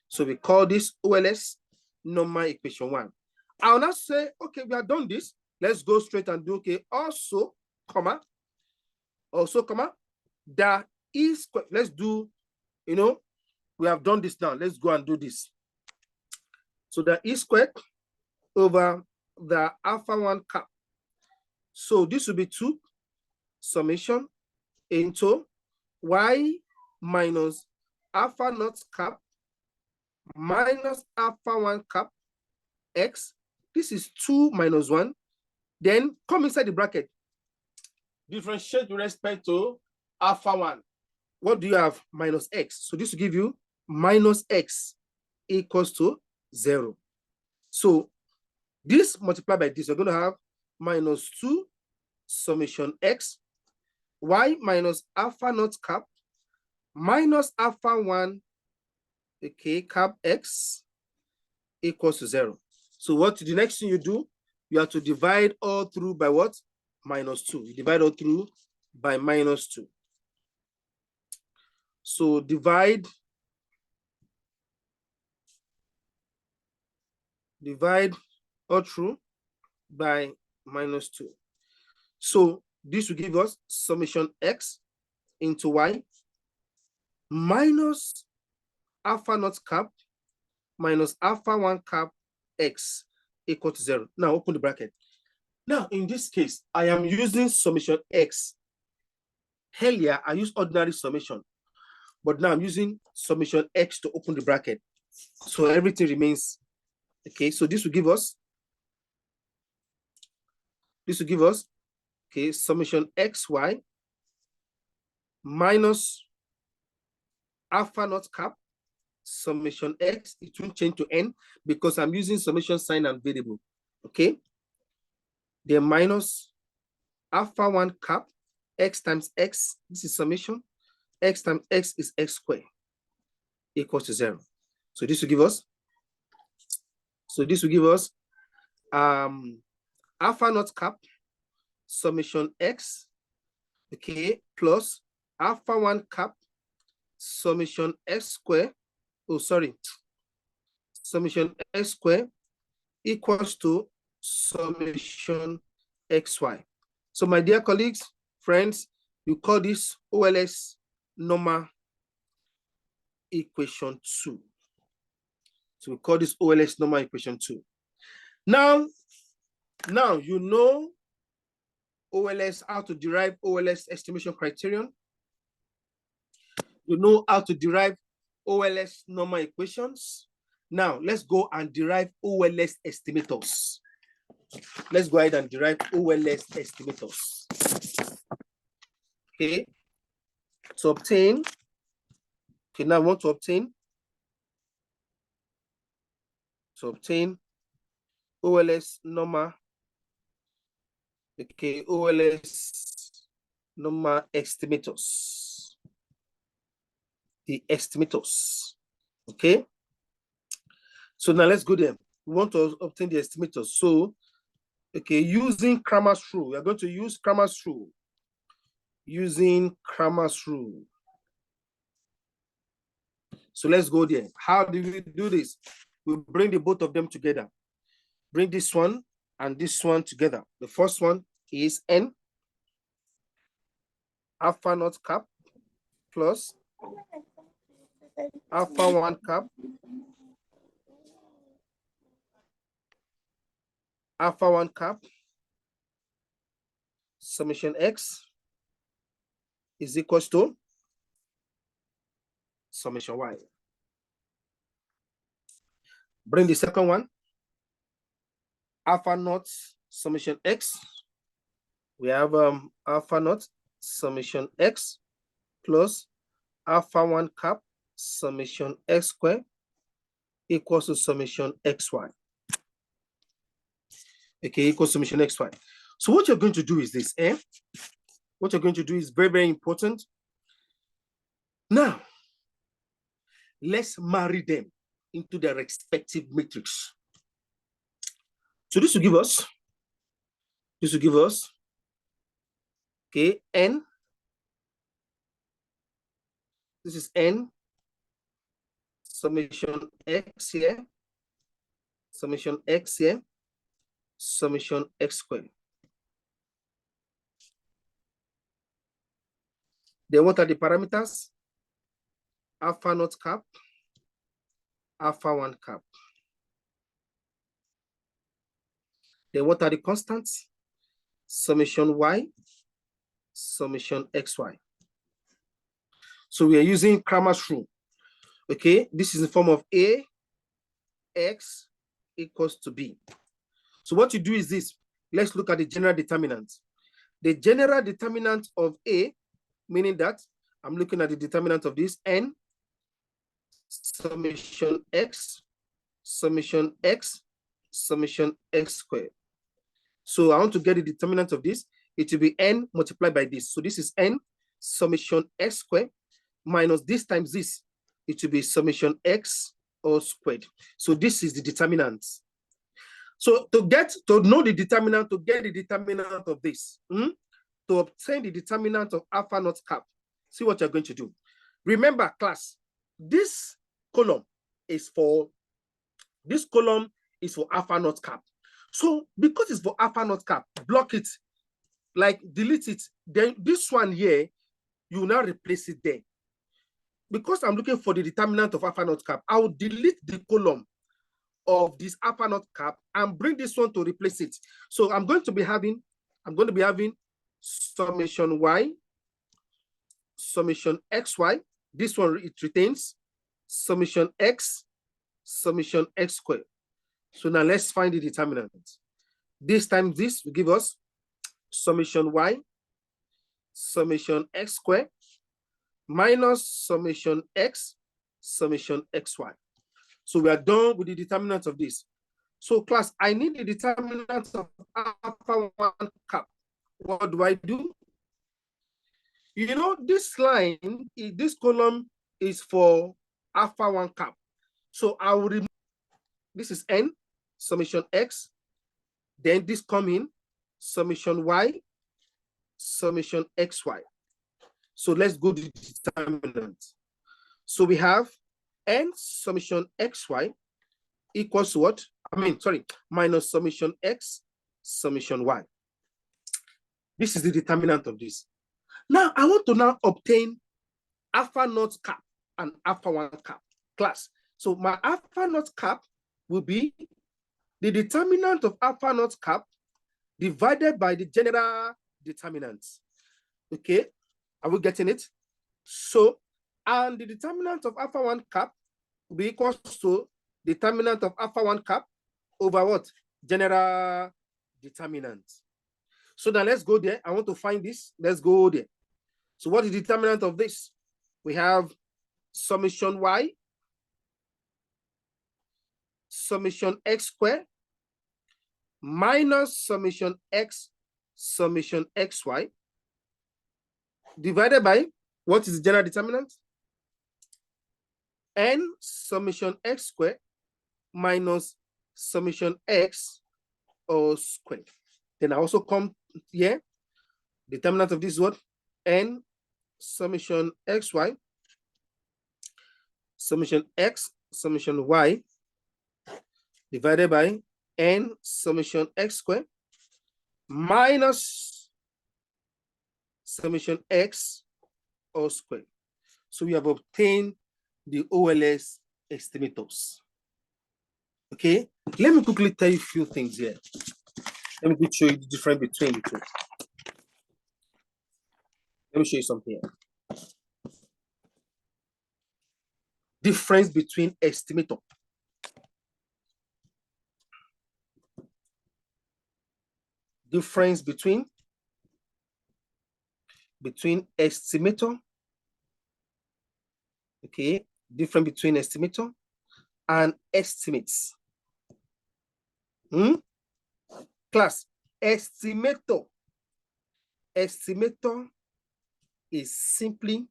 So we call this OLS Normal Equation 1. I'll now say, okay, we have done this. Let's go straight and do, okay, also, comma, that is, let's do, we have done this now. Let's go and do this. So the e squared over the alpha 1 cap. So this will be 2 summation into y minus alpha naught cap minus alpha 1 cap x. This is 2 minus 1. Then come inside the bracket. Differentiate with respect to alpha 1. What do you have? Minus x. So this will give you minus x equals to 0. So this multiplied by this, we're going to have minus 2 summation x, y minus alpha naught cap minus alpha 1, okay, cap x equals to 0. So what the next thing you do, you have to divide all through by what? Minus 2. You divide all through by minus 2. So divide all through by minus 2. So this will give us summation x into y minus alpha naught cap minus alpha 1 cap x equal to 0. Now open the bracket. Now in this case, I am using summation x. Earlier, I used ordinary summation, but now I'm using summation x to open the bracket. So everything remains, okay, so this will give us, okay, summation xy minus alpha naught cap summation x. It won't change to n because I'm using summation sign and variable, okay? Then minus alpha 1 cap x times x. This is summation. X times x is x squared equals to 0. So this will give us, alpha naught cap summation x, okay, plus alpha 1 cap summation x squared. Oh, sorry. summation x squared equals to summation xy. So my dear colleagues, friends, you call this OLS Normal Equation 2. So we call this OLS Normal Equation 2. Now you know OLS, how to derive OLS estimation criterion. You know how to derive OLS normal equations. Now let's go and derive OLS estimators. Let's go ahead and derive OLS estimators. Okay. To obtain, okay, now I want to obtain OLS normal, okay, OLS normal estimators. The estimators. Okay. So now let's go there. We want to obtain the estimators. So, okay, using Cramer's rule, we are going to use Cramer's rule. Using Cramer's rule. So let's go there. How do we do this? We bring the both of them together. Bring this one and this one together. The first one is n alpha naught cap plus alpha 1 cap alpha 1 cap summation x is equals to summation y. Bring the second one, alpha naught summation x. We have alpha naught summation x plus alpha 1 cap summation x squared equals to summation xy. Okay, equals summation xy. So what you're going to do is this, what you're going to do is very, very important. Now, let's marry them into their respective matrix. So this will give us, okay, n. This is n summation x here, summation x here, summation x squared. Then what are the parameters? Alpha naught cap, alpha 1 cap. Then what are the constants? Summation y, summation xy. So we are using Cramer's rule. Okay, this is in the form of A, X equals to B. So what you do is this. Let's look at the general determinant. The general determinant of A, meaning that I'm looking at the determinant of this, n summation x, summation x, summation x squared. So I want to get the determinant of this. It will be n multiplied by this. So this is n summation x squared minus this times this. It will be summation x all squared. So this is the determinant. So to know the determinant, to get the determinant of this, to obtain the determinant of alpha naught cap, see what you're going to do. Remember, class, this column is for alpha naught cap. So because it's for alpha naught cap, block it, like delete it. Then this one here, you now replace it there. Because I'm looking for the determinant of alpha naught cap, I will delete the column of this alpha naught cap and bring this one to replace it. So I'm going to be having summation y, summation xy. This one it retains summation x, summation x squared. So now let's find the determinant. This time this will give us summation y, summation x squared minus summation x, summation xy. So we are done with the determinant of this. So class, I need the determinant of alpha 1 cap. What do I do? You know, this line, this column is for alpha 1 cap. So I will remove, this is n, summation x, then this come in, summation y, summation xy. So let's go to the determinant. So we have n summation xy equals what? Minus summation x, summation y. This is the determinant of this. Now, I want to now obtain alpha naught cap and alpha 1 cap class. So my alpha naught cap will be the determinant of alpha naught cap divided by the general determinant. Okay, are we getting it? So, and the determinant of alpha 1 cap will be equal to determinant of alpha 1 cap over what? General determinant. So now let's go there. I want to find this. Let's go there. So what is the determinant of this? We have summation y, summation x squared, minus summation x, summation xy, divided by, what is the general determinant? N summation x squared minus summation x all squared. Then I also come here, determinant of this is what? N summation xy, summation x, summation y, divided by n summation x squared minus summation x all squared. So we have obtained the OLS estimators. Okay, let me quickly tell you a few things here. Let me show you the difference between the two. Let me show you something here. Difference between estimator. Difference between estimator. Okay, difference between estimator and estimates. Class, estimator is simply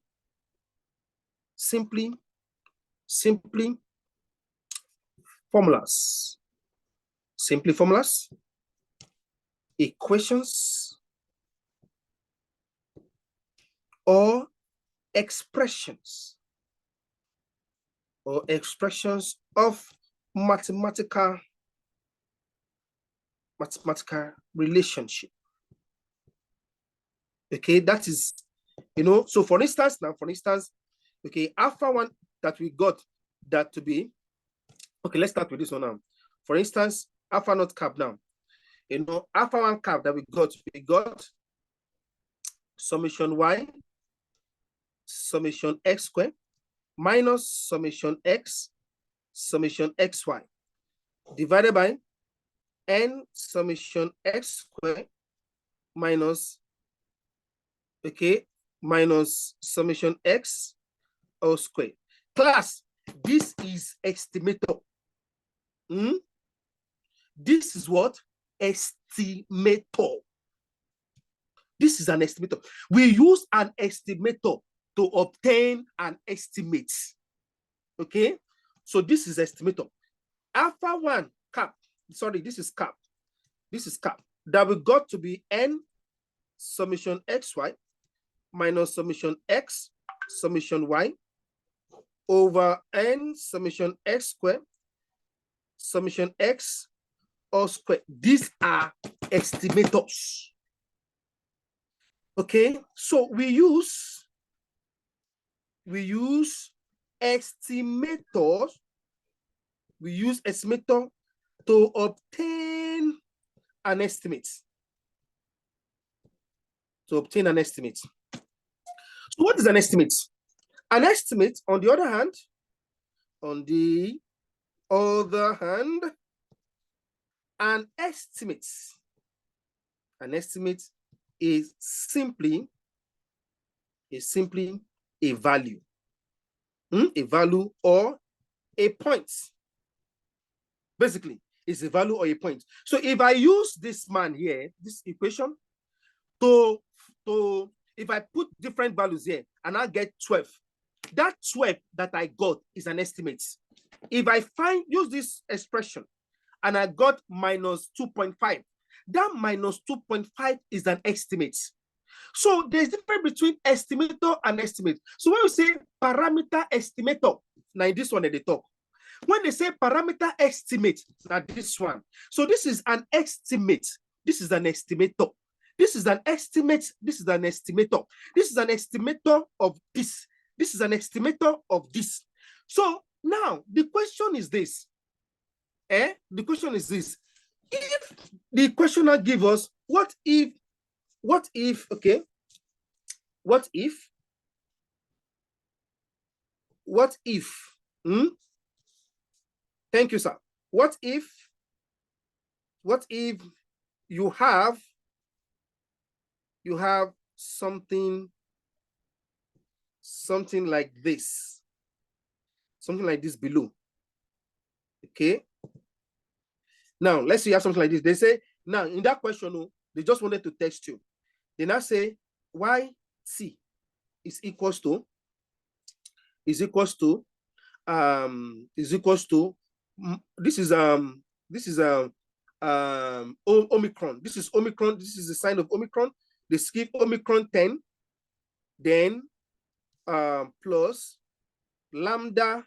formulas. Simply formulas, equations, or expressions of mathematical relationship. Okay, that is, so for instance, okay, alpha 1 that we got that to be, okay, let's start with this one now. For instance, alpha naught cap now, alpha 1 cap that we got summation y, summation x squared minus summation x, summation xy, divided by n summation x squared minus, okay, minus summation x all squared. Class, this is estimator. This is what? Estimator. This is an estimator. We use an estimator to obtain an estimate. Okay, so this is estimator. Alpha 1 cap, sorry, this is cap. This is cap that we got to be n summation xy minus summation x, summation y over n summation x squared, summation x all squared. These are estimators. Okay, so we use estimators. We use estimator to obtain an estimate. So what is an estimate? An estimate, on the other hand, an estimate is simply a value. A value or a point. Basically, it's a value or a point. So if I use this man here, this equation, if I put different values here and I get 12, that 12 that I got is an estimate. If I use this expression and I got minus 2.5, that minus 2.5 is an estimate. So there's a difference between estimator and estimate. So when we say parameter estimator, now in this one at the top, When they say parameter estimate, now this one. So this is an estimate. This is an estimator. This is an estimate. This is an estimator. This is an estimator of this. This is an estimator of this. So now the question is this. The question is this. If the questioner give us what if, okay, what if, thank you, sir. What if you have something like this, below. Okay. Now let's say you have something like this. They say now in that question, they just wanted to test you. They now say YT is equals to this is Omicron. This is Omicron. This is the sign of Omicron. They skip Omicron 10, then plus lambda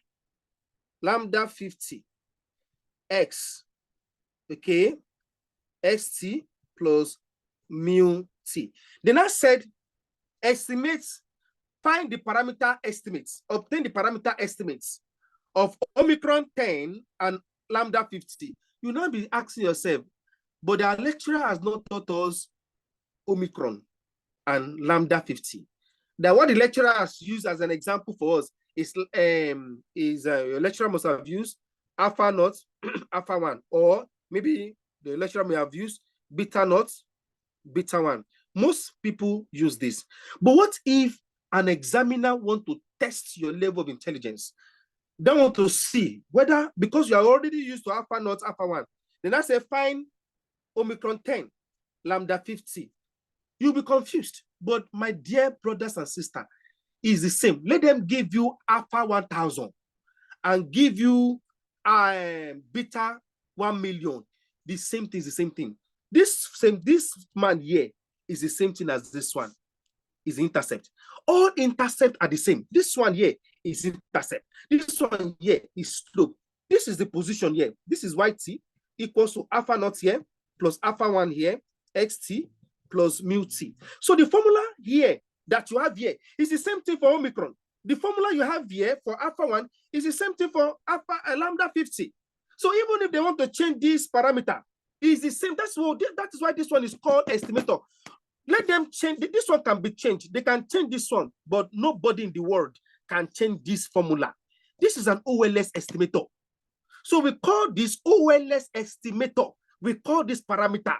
50 x, okay, xt plus mu t. Then I said estimates, find the parameter estimates, obtain the parameter estimates of Omicron 10 and lambda 50. You now be asking yourself, but our lecturer has not taught us Omicron and lambda 50. That what the lecturer has used as an example for us is your lecturer must have used alpha naught, alpha 1, or maybe the lecturer may have used beta naught, beta 1. Most people use this. But what if an examiner want to test your level of intelligence? They want to see whether, because you are already used to alpha naught, alpha 1, then I say find Omicron 10, lambda 50. You'll be confused. But my dear brothers and sisters, is the same. Let them give you alpha 1000 and give you beta 1 million. The same thing is the same thing. This man here is the same thing as this one. Is intercept. All intercept are the same. This one here is intercept. This one here is slope. This is the position here. This is YT equals to alpha naught here plus alpha 1 here, xt plus mu t. So the formula here that you have here is the same thing for Omicron. The formula you have here for alpha 1 is the same thing for alpha lambda 50. So even if they want to change this parameter, it's the same. That is why this one is called estimator. Let them change. This one can be changed. They can change this one, but nobody in the world can change this formula. This is an OLS estimator. So we call this OLS estimator. We call this parameter.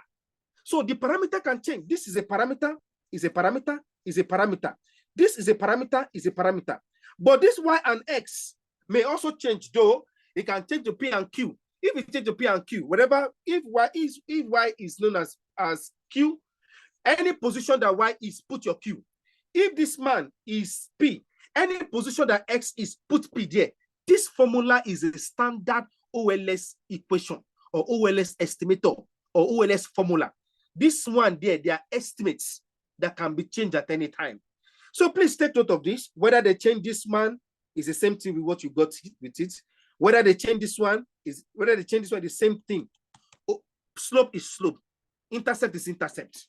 So the parameter can change. This is a parameter, is a parameter, is a parameter. This is a parameter, is a parameter. But this Y and X may also change, though. It can change to P and Q. If it change to P and Q, whatever, if Y is known as Q, any position that Y is, put your Q. If this man is P, any position that X is, put P there. This formula is a standard OLS equation or OLS estimator or OLS formula. This one there, they are estimates that can be changed at any time. So please take note of this. Whether they change this one is the same thing with what you got with it. Whether they change this one is the same thing. Slope is slope. Intercept is intercept.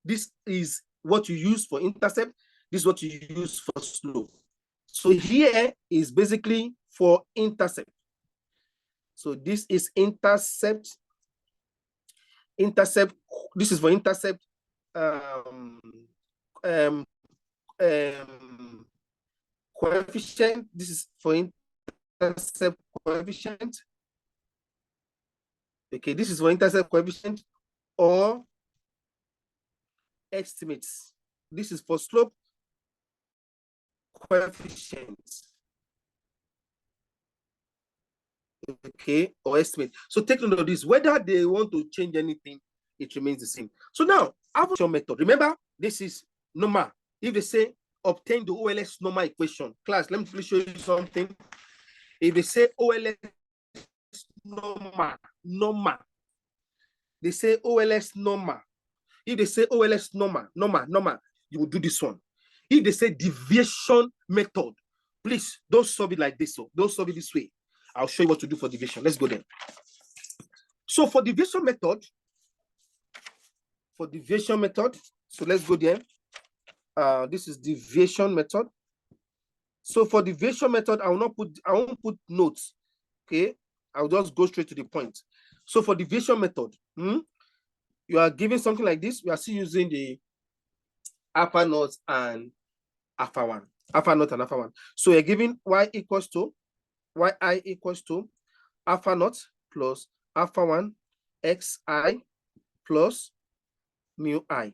This is what you use for intercept. This is what you use for slope. So here is basically for intercept. So this is intercept. Intercept. This is for intercept. Coefficient. This is for intercept coefficient. Okay, this is for intercept coefficient or estimates. This is for slope coefficient. Okay, or estimate. So take note of this. Whether they want to change anything, it remains the same. So now, evaluation method. Remember, this is normal. If they say obtain the OLS normal equation, class, let me please show you something. If they say OLS normal, they say OLS normal. If they say OLS normal, you will do this one. If they say deviation method, please don't solve it like this. So don't solve it this way. I'll show you what to do for division. Let's go there. So for division method, so let's go there. This is deviation method. So for deviation method, I won't put notes. Okay, I'll just go straight to the point. So for deviation method, you are given something like this. We are still using the alpha naught and alpha 1. Alpha naught and alpha 1. So you're giving yi equals to alpha naught plus alpha 1 xi plus mu I.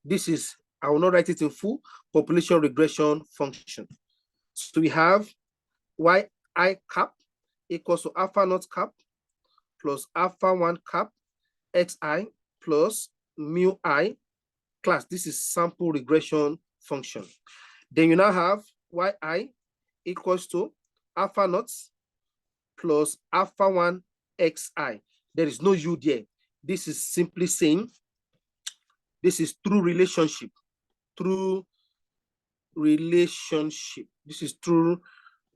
This is, I will not write it in full, population regression function. So we have yi cap equals to alpha naught cap plus alpha 1 cap xi plus mu I. Class, this is sample regression function. Then you now have yi equals to alpha naught plus alpha 1 xi. There is no u there. This is simply saying this is true relationship. This is true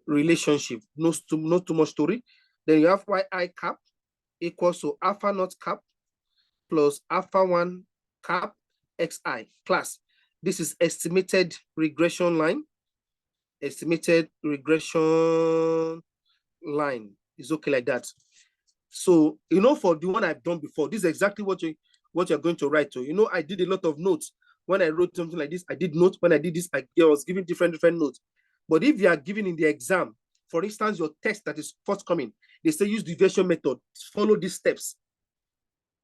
relationship. Not too much story. Then you have yi cap equals to alpha naught cap plus alpha 1 cap xi. Class, this is estimated regression line. Estimated regression line is okay like that. So, you know, for the one I've done before, this is exactly what you're going to write to. You know, I did a lot of notes. When I wrote something like this, I did notes. When I did this, I was giving different notes. But if you are giving in the exam, for instance, your test that is forthcoming, they say use deviation method, follow these steps.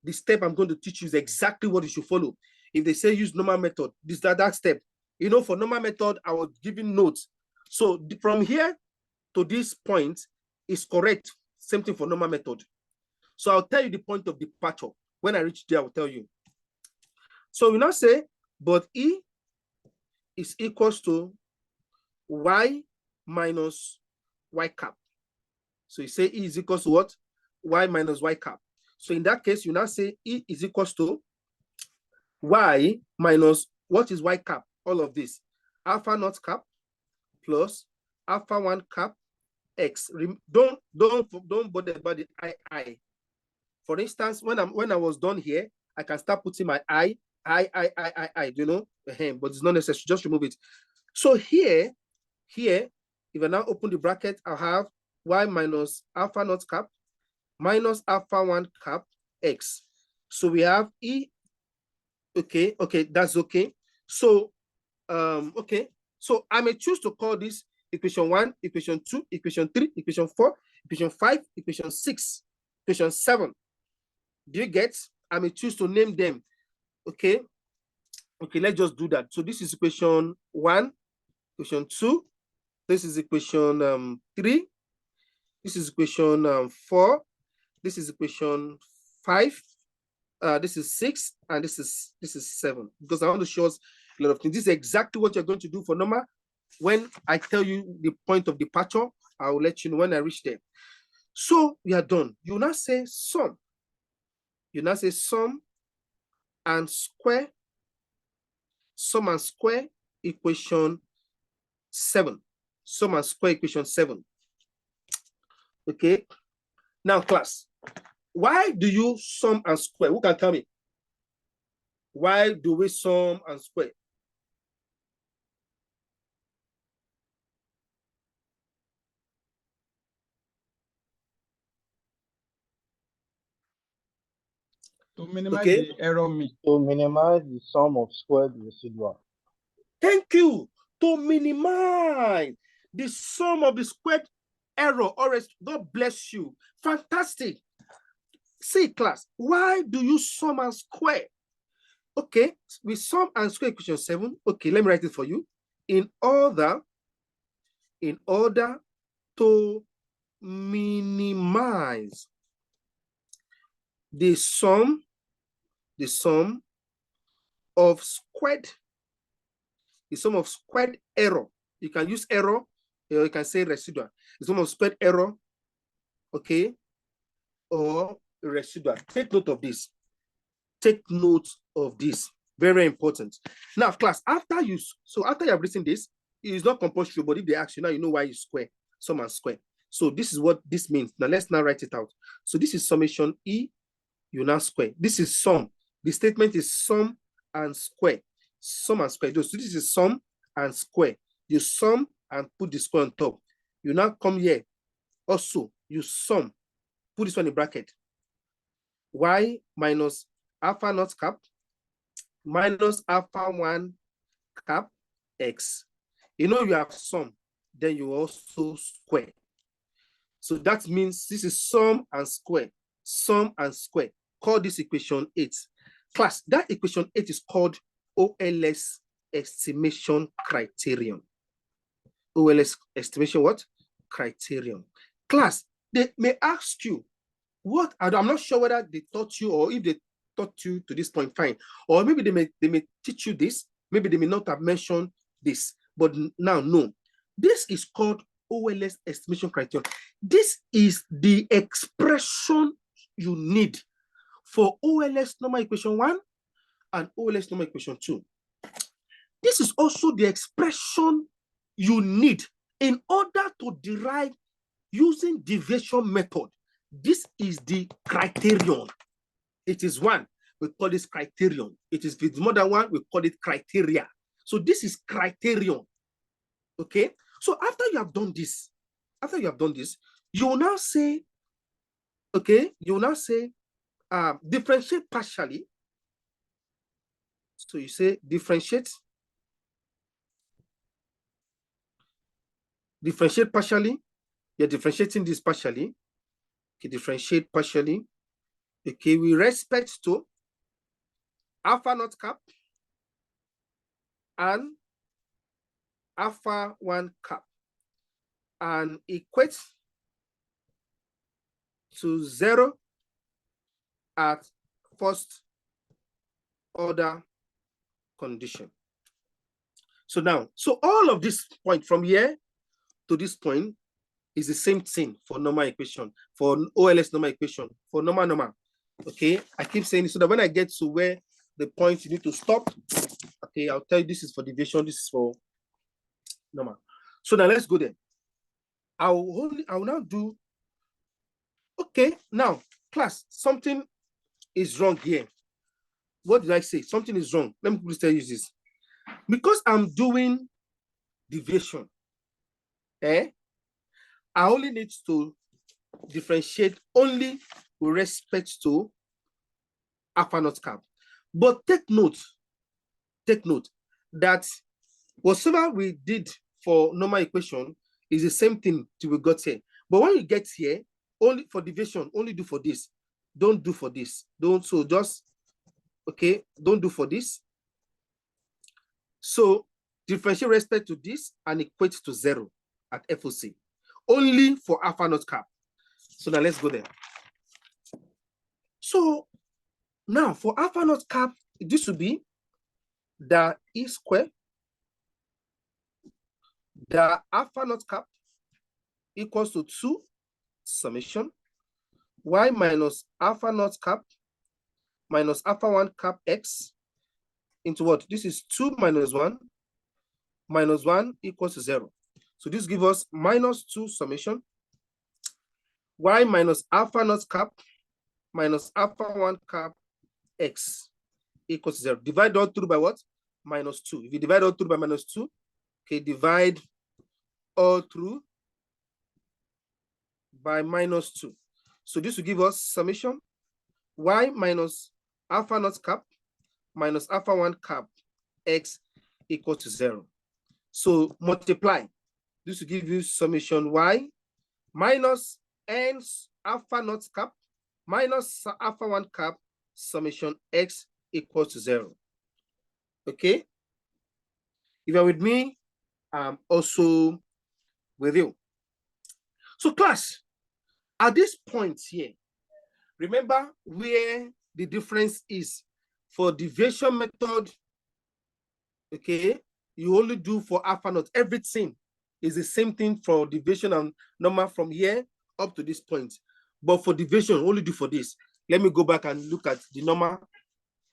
The step I'm going to teach you is exactly what you should follow. If they say use normal method, that step. You know, for normal method, I was giving notes. So from here to this point is correct. Same thing for normal method. So I'll tell you the point of departure. When I reach there, I will tell you. So we now say, but E is equals to Y minus Y cap. So you say E is equals to what? Y minus Y cap. So in that case, you now say E is equals to Y minus, what is Y cap? All of this. Alpha naught cap plus alpha 1 cap X. Don't bother about the I. For instance, when I was done here, I can start putting my I, you know, but it's not necessary. Just remove it. So here, if I now open the bracket, I'll have Y minus alpha naught cap minus alpha 1 cap X. So we have E. Okay, that's okay. So, okay. So I may choose to call this equation 1, equation 2, equation 3, equation 4, equation 5, equation 6, equation 7. Do you get? I may choose to name them. Okay, let's just do that. So this is equation 1, equation 2. This is equation 3. This is equation 4. This is equation 5. This is 6, and this is 7. Because I want to show us a lot of things. This is exactly what you're going to do for normal. When I tell you the point of departure, I will let you know when I reach there. So we are done. You now say sum. You now say sum and square. Sum and square equation 7. Sum and square equation 7. Okay. Now, class, why do you sum and square? Who can tell me? Why do we sum and square? To minimize the error mean. To minimize the sum of squared residual. Thank you. To minimize the sum of the squared error. God bless you. Fantastic. See, class, why do you sum and square? Okay, we sum and square equation 7. Okay, let me write it for you. In order to minimize the sum of squared error. You can use error, or you can say residual. The sum of squared error, okay, or residual. Take note of this. Take note of this. Very important. Now, class, after you have written this, it is not compulsory, but if they ask you now, you know why you square, sum and square. So this is what this means. Now let's now write it out. So this is summation E, you now square. This is sum. The statement is sum and square. Sum and square. So this is sum and square. You sum and put the square on top. You now come here. Also, you sum. Put this one in bracket. Y minus alpha naught cap minus alpha 1 cap x. You know you have sum, then you also square. So that means this is sum and square. Sum and square. Call this equation 8. Class, that equation 8 is called OLS estimation criterion. OLS estimation what? Criterion. Class, they may ask you, what? I'm not sure whether they taught you or if they taught you to this point, fine. Or maybe they may teach you this. Maybe they may not have mentioned this. But now, no. This is called OLS estimation criterion. This is the expression you need for OLS normal equation 1 and OLS normal equation 2. This is also the expression you need in order to derive using deviation method. This is the criterion. It is one, we call this criterion. It is with more than one, we call it criteria. So this is criterion. Okay. So after you have done this, you will now say, okay, you will now say differentiate partially. So you say differentiate partially. You're differentiating this partially. Okay, differentiate partially. Okay, with respect to alpha naught cap and alpha 1 cap, and equate to 0 at first order condition. So now, so all of this point from here to this point is the same thing for normal equation, for OLS normal equation, for normal. Okay, I keep saying this so that when I get to where the point you need to stop, okay, I'll tell you this is for deviation, this is for normal. So now let's go there. I will now do, okay, now class, something is wrong here. What did I say? Something is wrong. Let me please tell you this. Because I'm doing deviation, I only need to differentiate only with respect to alpha naught cap. But take note that whatever we did for normal equation is the same thing till we got here. But when you get here, only for deviation, only do for this. Don't do for this. Don't do for this. So differentiate respect to this and equate to 0 at FOC. Only for alpha naught cap. So now let's go there. So now for alpha naught cap, this will be the E square, the alpha naught cap equals to 2 summation y minus alpha naught cap minus alpha 1 cap x into what? This is 2 minus 1 equals to 0. So this gives us minus 2 summation y minus alpha naught cap minus alpha 1 cap x equals to 0. Divide all through by what? Minus 2. If you divide all through by minus 2, okay, divide all through by minus 2. So this will give us summation y minus alpha naught cap minus alpha 1 cap x equals to 0. So multiply. This will give you summation y minus n alpha naught cap minus alpha 1 cap summation x equals to 0. Okay? If you're with me, I'm also with you. So class, at this point here, remember where the difference is. For deviation method, okay, you only do for alpha naught. Everything is the same thing for deviation and normal from here up to this point. But for deviation, only do for this. Let me go back and look at the normal.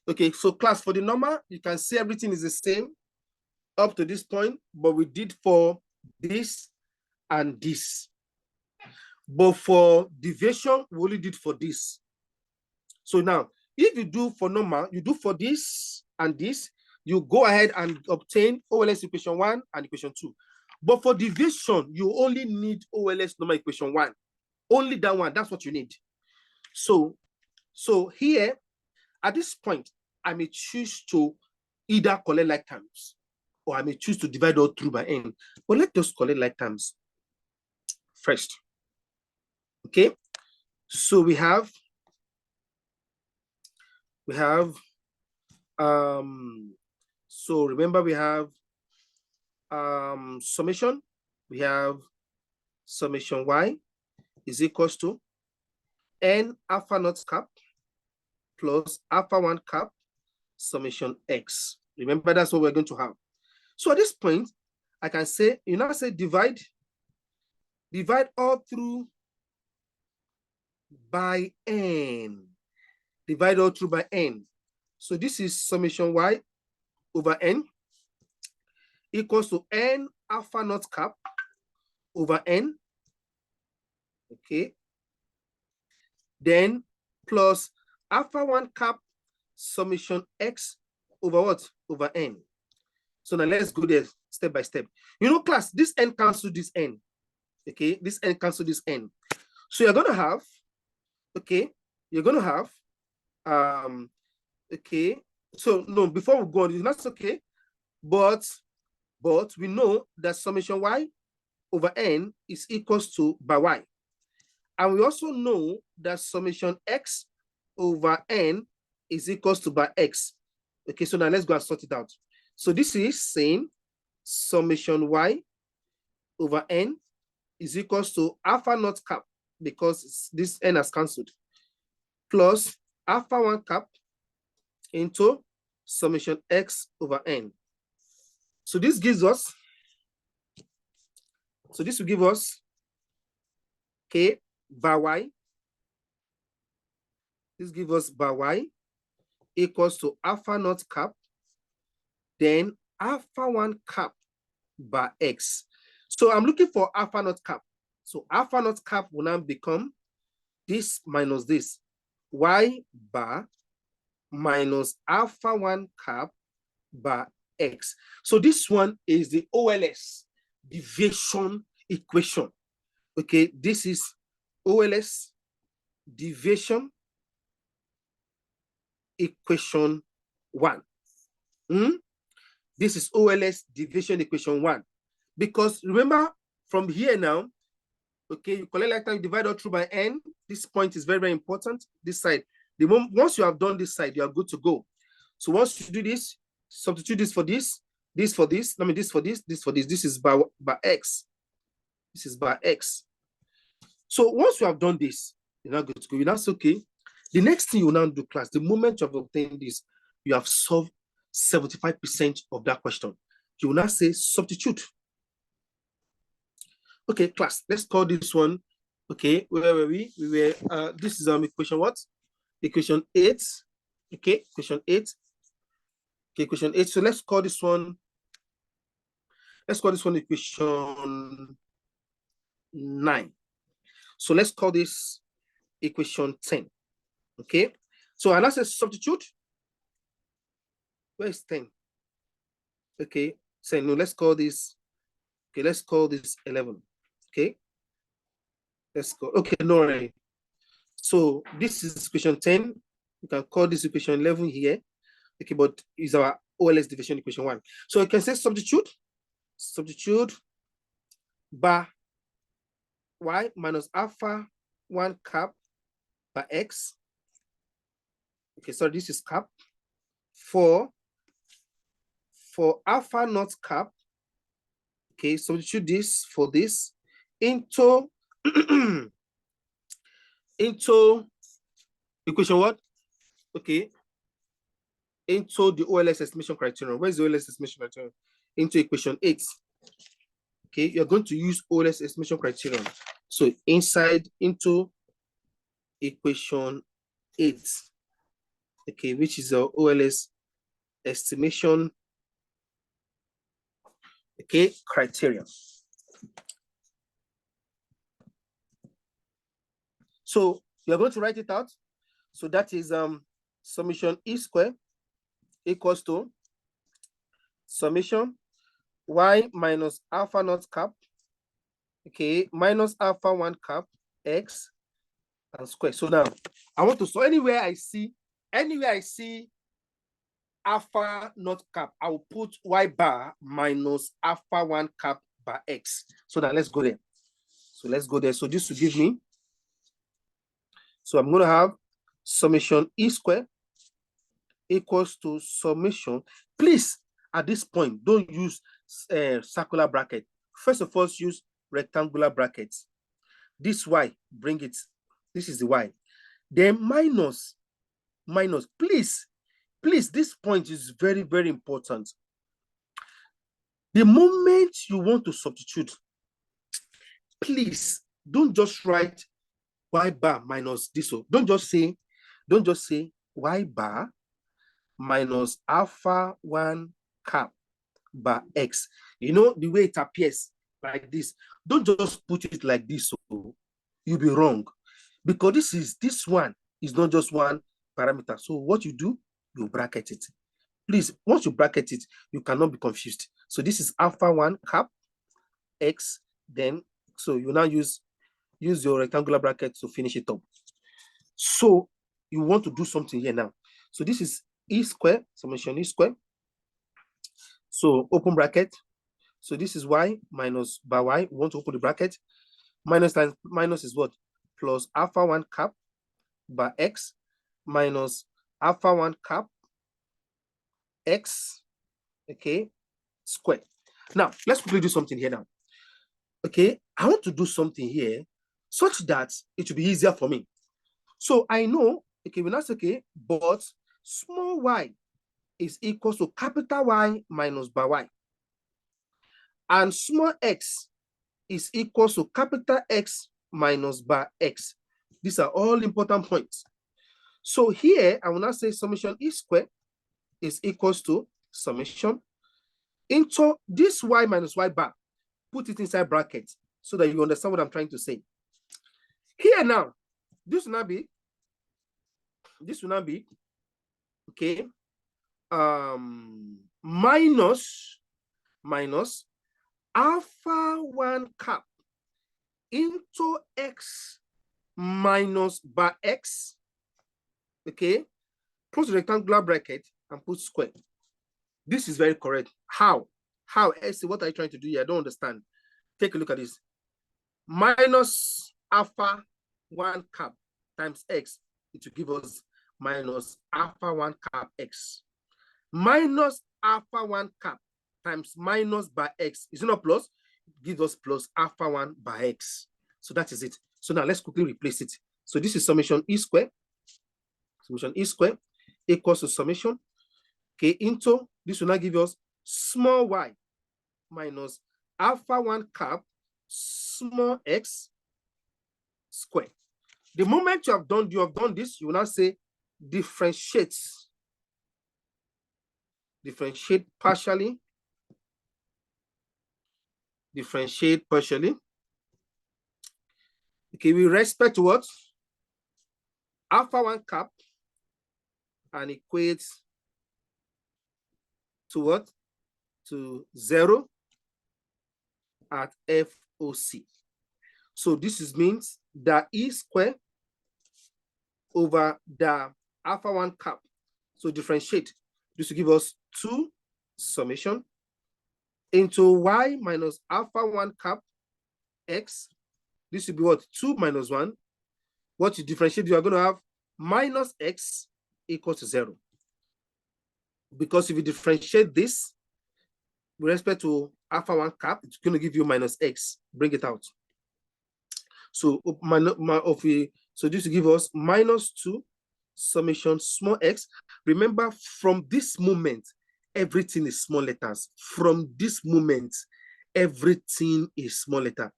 Okay, so class, for the normal, you can see everything is the same up to this point, but we did for this and this. But for deviation, we only did for this. So now, if you do for normal, you do for this and this, you go ahead and obtain OLS equation 1 and equation 2. But for deviation, you only need OLS normal equation 1. Only that one, that's what you need. So here, at this point, I may choose to either collect like terms, or I may choose to divide all through by n. But let us collect like terms first. Okay, so we have so remember we have summation. We have summation y is equals to n alpha naught cap plus alpha 1 cap summation x. Remember, that's what we're going to have. So at this point, I can say, you now say divide all through by n. Divide all through by n. So this is summation y over n equals to n alpha naught cap over n. Okay. Then plus alpha 1 cap summation x over what? Over n. So now let's go there step by step. You know, class, this n cancel this n. Okay, this n cancel this n. So you're gonna have, okay, okay, so no, before we go on, that's okay, but we know that summation y over n is equals to by y. And we also know that summation x over n is equals to by x. Okay, so now let's go and sort it out. So this is saying summation y over n is equals to alpha naught cap, because this n has cancelled, plus alpha 1 cap into summation x over n. So this gives us, so this will give us k by y. This gives us by y equals to alpha naught cap, then alpha 1 cap by x. So I'm looking for alpha naught cap. So alpha naught cap will now become this minus this, y bar minus alpha 1 cap by x. So this one is the OLS deviation equation. Okay, this is OLS deviation equation 1. This is OLS deviation equation 1. Because remember, from here now, okay, you collect like time, you divide all through by n. This point is very, very important. This side. The moment, once you have done this side, you are good to go. So once you do this, substitute this for this for this. I mean, this for this for this. This is by x. This is by x. So once you have done this, you're not good to go. That's okay. The next thing you will now do, class, the moment you have obtained this, you have solved 75% of that question. You will now say substitute. Okay, class, let's call this one. Okay, where were we? We were, this is equation what? Equation 8. Okay, equation 8. Okay, equation 8. So let's call this one equation 9. So let's call this equation 10. Okay, so and I say substitute. Where is 10? Okay, so no, let's call this. Okay, let's call this 11. Okay, let's go. Okay, no worry. So this is equation 10. You can call this equation 11 here. Okay, but it's our OLS division equation 1. So you can say substitute by y minus alpha 1 cap by x. Okay, so this is cap for alpha naught cap. Okay, substitute this for this into into equation what? Okay, into the OLS estimation criterion. Where's the OLS estimation criterion? Into equation 8. Okay, you're going to use OLS estimation criterion. So inside into equation 8. Okay, which is our OLS estimation, okay, criterion. So you're going to write it out. So that is summation E square equals to summation Y minus alpha naught cap, okay, minus alpha 1 cap X and square. So now I want to, so anywhere I see alpha naught cap, I will put Y bar minus alpha 1 cap bar X. So now let's go there. So let's go there. So this will give me, so I'm going to have summation E square equals to summation. Please, at this point, don't use circular bracket. First of all, use rectangular brackets. This Y, bring it. This is the Y. Then minus. Please, this point is very, very important. The moment you want to substitute, please don't just write Y bar minus this. Don't just say Y bar minus alpha 1 cap bar X. You know, the way it appears like this. Don't just put it like this, so you'll be wrong. Because this one is not just one parameter. So what you do, you bracket it. Please, once you bracket it, you cannot be confused. So this is alpha 1 cap X. Then, so you now use your rectangular bracket to finish it up. So you want to do something here now. So this is E square, summation E square. So open bracket. So this is Y minus bar Y. We want to open the bracket. Minus times minus is what? Plus alpha 1 cap bar X minus alpha 1 cap X, okay, square. Now, let's quickly do something here now. Okay, I want to do something here such that it will be easier for me. So I know, okay, when that's okay, but small y is equal to capital Y minus bar Y. And small x is equal to capital X minus bar X. These are all important points. So here, I will now say summation E square is equals to summation into this Y minus Y bar. Put it inside brackets so that you understand what I'm trying to say. Here now, this will now be, okay, minus alpha 1 cap into X minus bar X, okay, close the rectangular bracket and put square. This is very correct. How? Essie, what are you trying to do here? I don't understand. Take a look at this. Minus alpha 1 cap times X, it will give us minus alpha 1 cap X. Minus alpha 1 cap times minus by X. Is it not plus? It gives us plus alpha 1 by X. So that is it. So now let's quickly replace it. So this is summation E square. Summation E square equals to summation, okay, into, this will now give us small y minus alpha 1 cap small x square. The moment you have done this, you will now say differentiate partially, okay, with respect to what? Alpha 1 cap, and equates to what? To 0 at FOC. So this means that E square over the alpha 1 cap. So differentiate. This will give us 2 summation into y minus alpha 1 cap x. This will be what? 2 minus 1. What you differentiate, you are going to have minus x equals to 0. Because if you differentiate this with respect to alpha 1 cap, it's going to give you minus x. Bring it out. So so this will give us minus 2 summation small x. Remember, from this moment, everything is small letters. From this moment, everything is small letter.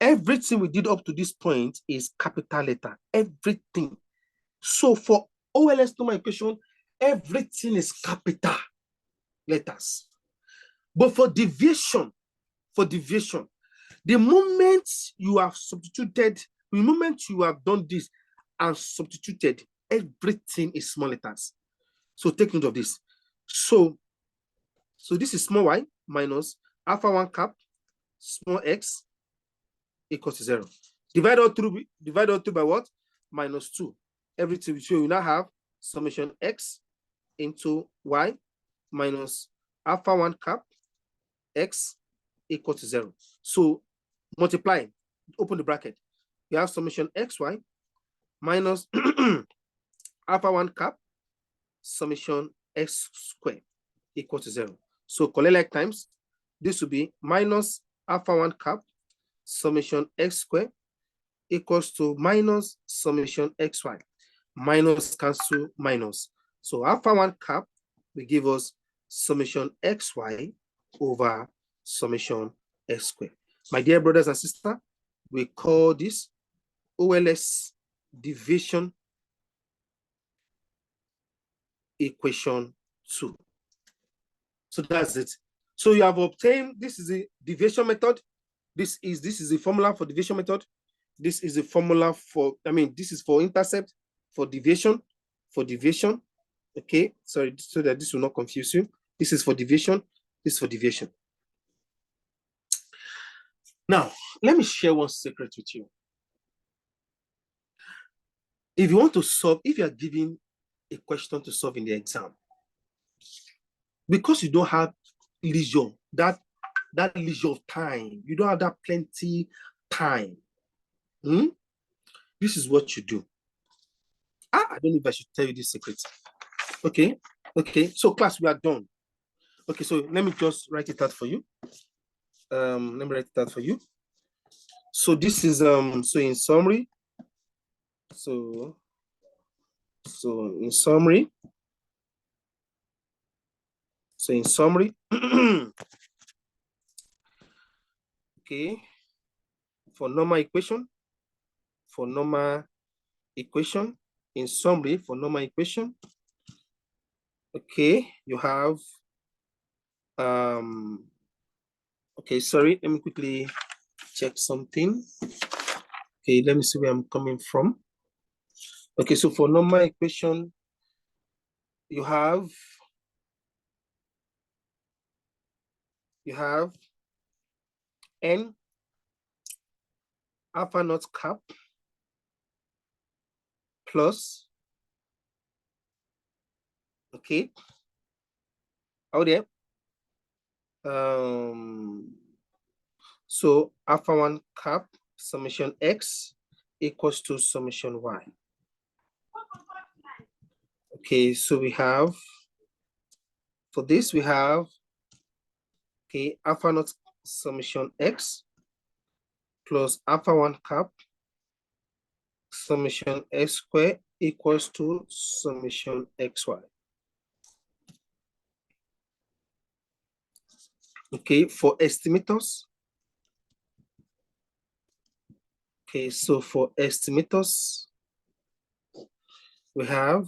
Everything we did up to this point is capital letter. Everything. So for OLS Normal Equation, everything is capital letters. But for deviation, the moment you have substituted The moment you have done this and substituted, everything is small letters. So take note of this. So this is small y minus alpha 1 cap small x equals to 0. Divide all through by what? Minus 2. Everything. So you now have summation x into y minus alpha 1 cap x equal to 0. So multiply, open the bracket. You have summation xy minus alpha 1 cap summation x squared equal to 0. So collect like times, this will be minus alpha 1 cap summation x squared equals to minus summation xy. Minus cancel minus. So alpha 1 cap will give us summation xy over summation x squared. My dear brothers and sisters, we call this OLS deviation equation 2. So that's it. So you have obtained, this is the deviation method. This is the formula for deviation method. This is the formula for, this is for intercept, for deviation. Okay, sorry, so that this will not confuse you. This is for deviation, this is for deviation. Now, let me share one secret with you. If you want to solve, if you are given a question to solve in the exam, because you don't have leisure, that leisure of time, you don't have that plenty time, this is what you do. I don't know if I should tell you this secret. Okay, so class, we are done. Okay, so let me just write it out for you. So this is so in summary, okay, for normal equation, in summary, for normal equation, okay, you have okay, sorry, let me quickly check something. Okay, let me see where I'm coming from. Okay, so for normal equation, you have n alpha naught cap plus, okay, out there. So alpha 1 cap summation x equals to summation y. Okay, so we have, for this we have, okay, alpha naught summation x plus alpha 1 cap summation x squared equals to summation xy. Okay, for estimators, okay, so for estimators, we have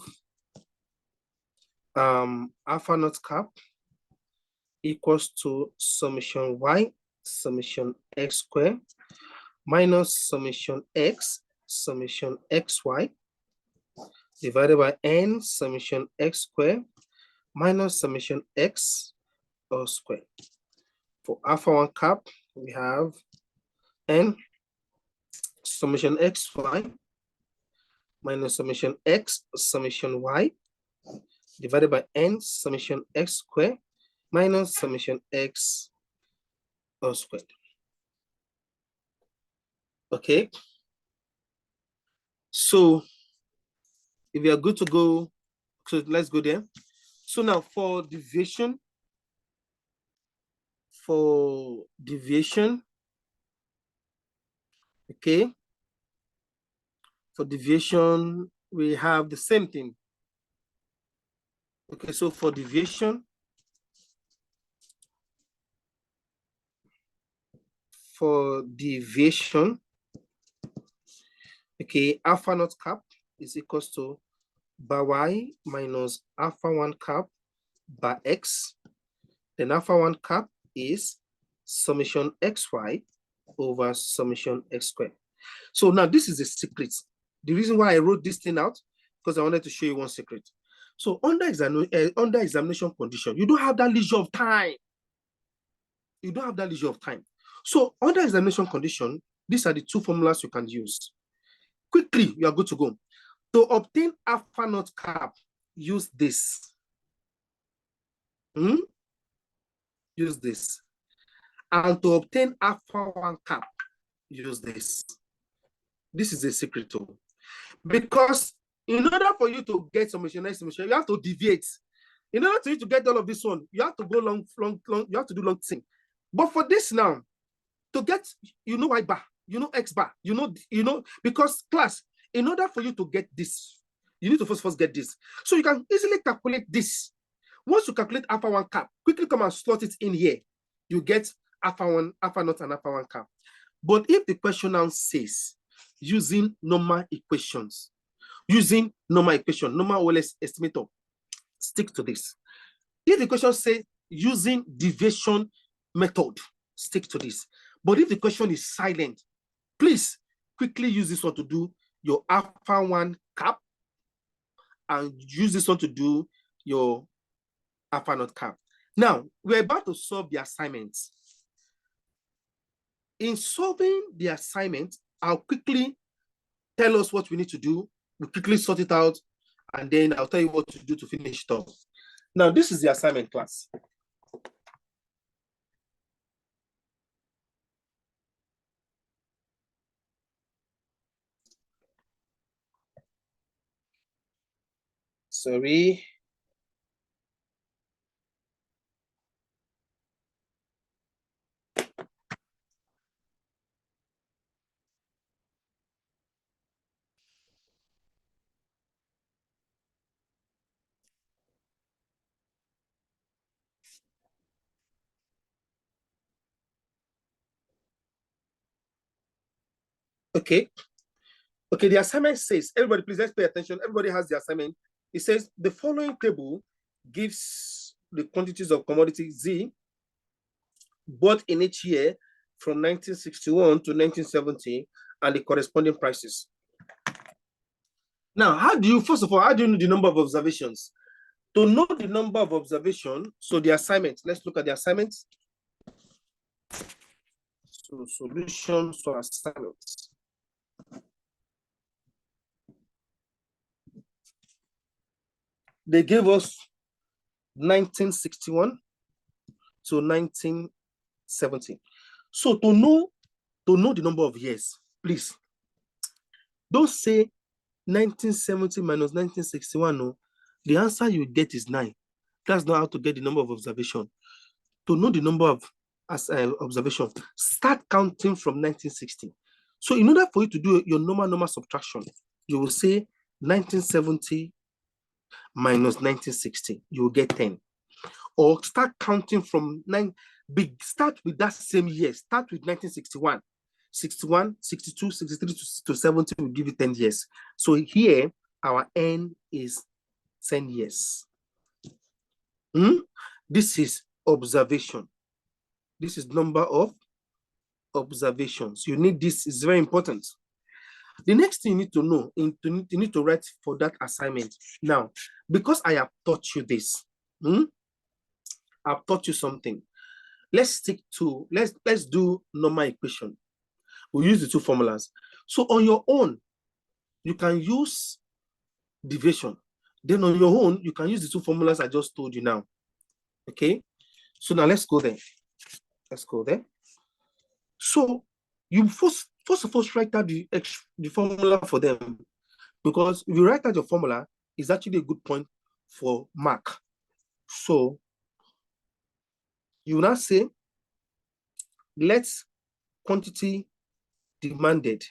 alpha naught cap equals to summation y summation x squared minus summation x summation xy divided by n summation x squared minus summation x all squared. For alpha 1 cap, we have n summation xy minus summation x summation y divided by n summation x squared minus summation x all squared. Okay, so if you are good to go, so let's go there. So now for deviation, okay, for deviation, we have the same thing. Okay, so for deviation, okay, alpha naught cap is equals to by y minus alpha 1 cap by x. Then alpha 1 cap is summation xy over summation x squared. So now this is a secret. The reason why I wrote this thing out, because I wanted to show you one secret. So under examination condition, you don't have that leisure of time. You don't have that leisure of time. So under examination condition, these are the two formulas you can use. Quickly, you are good to go. To obtain alpha naught cap, use this. Use this. And to obtain alpha 1 cap, use this. This is a secret too. Because in order for you to get summation estimation, you have to deviate. In order for you to get all of this one, you have to go long, you have to do long thing. But for this now, to get, Y bar, X bar, because class, in order for you to get this, you need to first get this. So you can easily calculate this. Once you calculate alpha 1 cap, quickly come and slot it in here. You get alpha 1, alpha naught, and alpha 1 cap. But if the question now says using normal equations, normal OLS estimator, stick to this. If the question says using deviation method, stick to this. But if the question is silent, please quickly use this one to do your alpha 1 cap and use this one to do your alpha naught cap. Now, we're about to solve the assignments. In solving the assignment, I'll quickly tell us what we need to do. We'll quickly sort it out, and then I'll tell you what to do to finish it off. Now, this is the assignment class. Sorry. Okay. Okay, the assignment says, everybody, please let's pay attention. Everybody has the assignment. It says the following table gives the quantities of commodity Z bought in each year from 1961 to 1970 and the corresponding prices. Now, first of all, how do you know the number of observations? To know the number of observations, so the assignment, let's look at the assignment. So solutions for assignments. They gave us 1961 to 1970. So to know the number of years, please, don't say 1970 minus 1961. No, the answer you get is 9. That's not how to get the number of observation. To know the number of observation, start counting from 1960. So in order for you to do your normal subtraction, you will say 1970 minus 1960, you will get 10. Or start counting from 9, start with that same year, start with 1961. 61, 62, 63 to 70 will give you 10 years. So here, our N is 10 years. This is observation. This is number of observations. You need this, it's very important. The next thing you need to know, you need to write for that assignment. Now, because I have taught you this, I've taught you something. Let's stick to, let's do normal equation. We'll use the two formulas. So on your own, you can use deviation. Then on your own, you can use the two formulas I just told you now. Okay? So now let's go there. Let's go there. So you first of all write out the formula for them, because if you write out your formula, it's actually a good point for mark. So you now say, let quantity demanded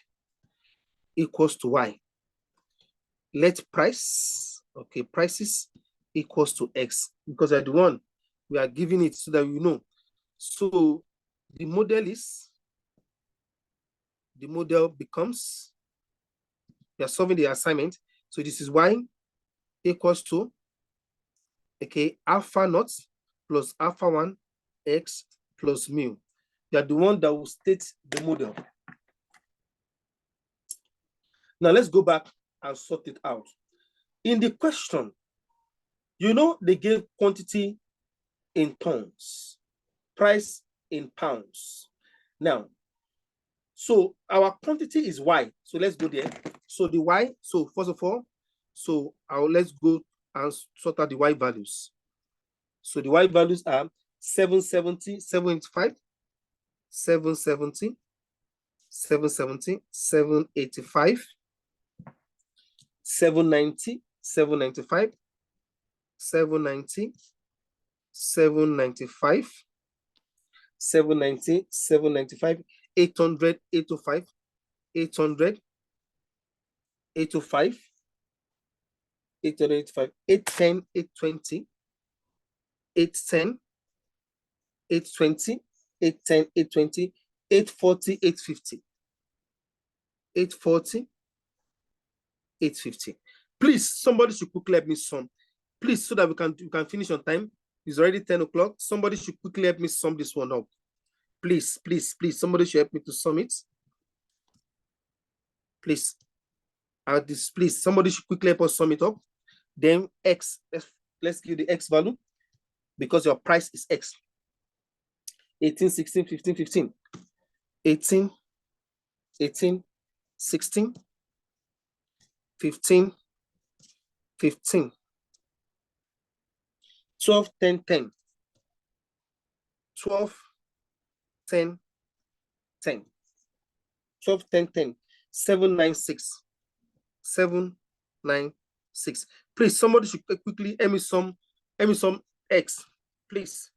equals to Y. Let price, okay, prices equals to X, because at the one we are giving it so that we know. So the model becomes, we are solving the assignment. So this is Y equals to, okay, alpha naught plus alpha 1 X plus mu. You are the one that will state the model. Now let's go back and sort it out. In the question, you know, they gave quantity in tons, price in pounds. Now, so our quantity is Y. So let's go there. So the Y, so first of all, so let's go and sort out the Y values. So the Y values are 770, 785, 770, 770, 785, 790, 795, 790, 795, 790, 795, 800, 805, 800, 805, 885, 810, 820, 810, 820, 810, 820, 840, 850, 840, 850. Please, somebody should quickly help me sum. Please, so that we can finish on time. It's already 10 o'clock. Somebody should quickly help me sum this one up. Please, please, please. Somebody should help me to sum it. Please. Please, somebody should quickly help us sum it up. Then X, let's give the X value because your price is X. 18, 16, 15, 15. 18, 18, 16, 15, 15. 12, 10, 10. 12, 10, 10. 12, 10, 10. 7, 9, 6. 7, 9, 6. Please, somebody should quickly help me some X, please.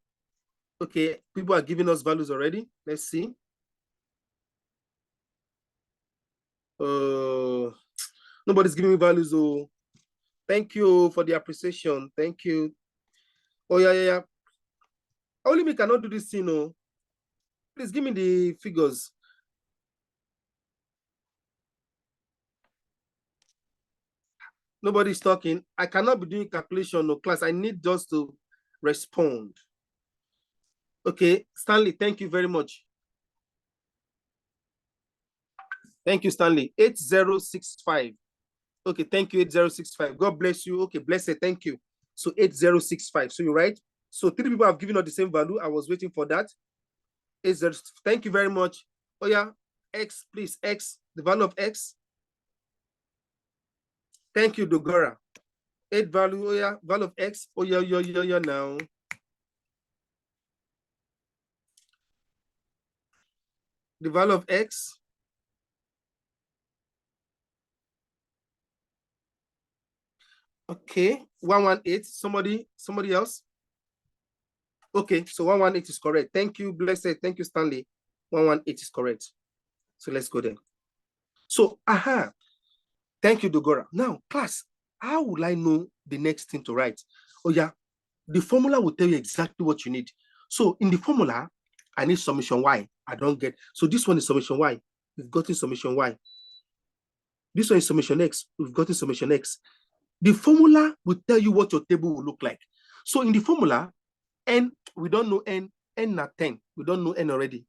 Okay, people are giving us values already. Let's see. Nobody's giving me values. Oh, thank you for the appreciation. Thank you. Oh, yeah. Only me cannot do this thing. Oh, please give me the figures. Nobody's talking. I cannot be doing calculation or class. I need just to respond. Okay, Stanley, thank you very much. Thank you, Stanley. 8065. Okay, thank you, 8065. God bless you. Okay, blessed, thank you. So 8065. So you're right. So 3 people have given us the same value. I was waiting for that. 80. Thank you very much. Oh yeah, X, please, X, the value of X. Thank you, Dogora. 8 value, oh yeah, value of X. Oh yeah, now. The value of X. Okay, 118. Somebody else. Okay, so 118 is correct. Thank you, blessed. Thank you, Stanley. 118 is correct. So let's go there. So, thank you, Dogora. Now, class, how will I know the next thing to write? Oh yeah, the formula will tell you exactly what you need. So in the formula, I need summation Y. I don't get. So this one is summation Y. We've gotten summation Y. This one is summation X. We've gotten summation X. The formula will tell you what your table will look like. So in the formula, N, we don't know N not 10. We don't know N already.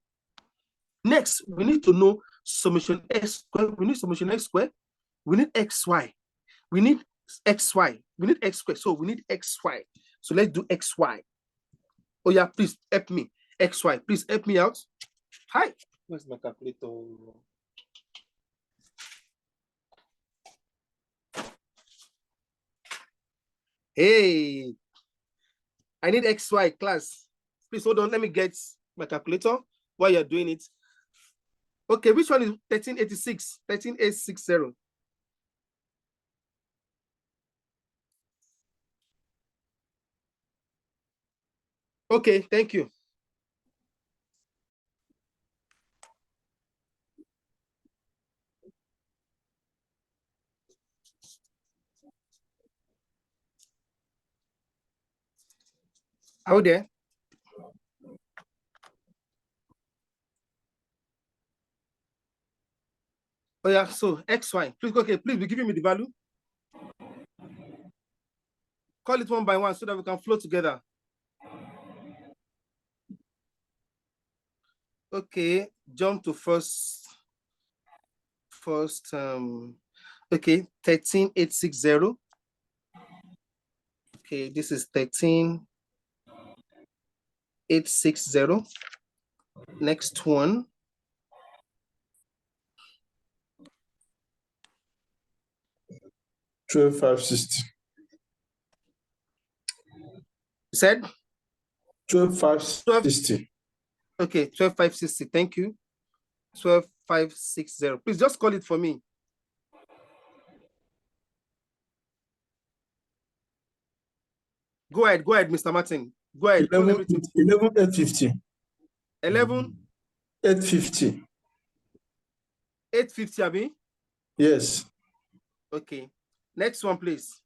Next, we need to know summation S squared. We need summation X squared. We need XY. We need XY. We need X squared. So we need XY. So let's do XY. Oh yeah, please help me. XY, please help me out. Hi. Where's my calculator? Hey, I need XY class. Please hold on. Let me get my calculator while you're doing it. Okay, which one is 1386? 13860. Okay, thank you. Out there. Oh yeah, so XY. Please, okay, please be giving me the value. Call it one by one so that we can flow together. Okay, jump to first. Okay, 13860. Okay, this is 13860. Next one. $12,560. Said 12,560. Okay, 12560. Thank you. 12560. Please just call it for me. Go ahead, Mr. Martin. Go ahead. 11,850. 11,850. 850, Abi? Yes. Okay. Next one, please.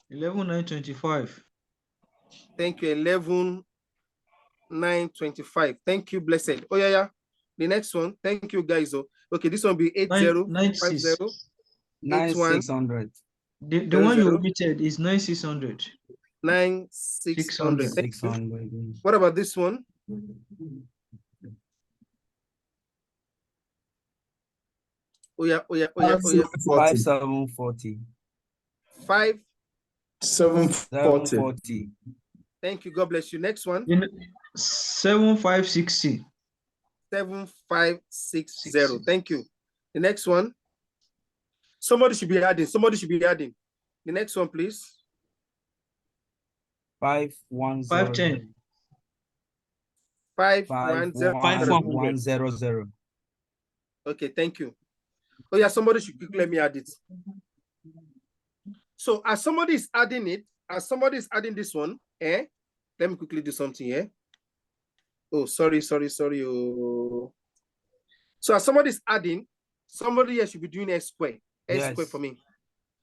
11,925. Thank you. 11,925. Thank you, blessed. Oh, yeah. The next one. Thank you, guys. Okay, this one will be 8050 9600. The one you omitted is 9600. 9600. Thank you. What about this one? Oh yeah. 5740. 5740. Thank you. God bless you. Next one. 7560. 7560. Thank you. The next one. Somebody should be adding. The next one, please. 510. 5100. Okay, thank you. Oh yeah, somebody should quickly let me add it. So as somebody is adding this one, let me quickly do something here. Oh, sorry. Oh. So as somebody is adding, somebody here should be doing S square. S square for me.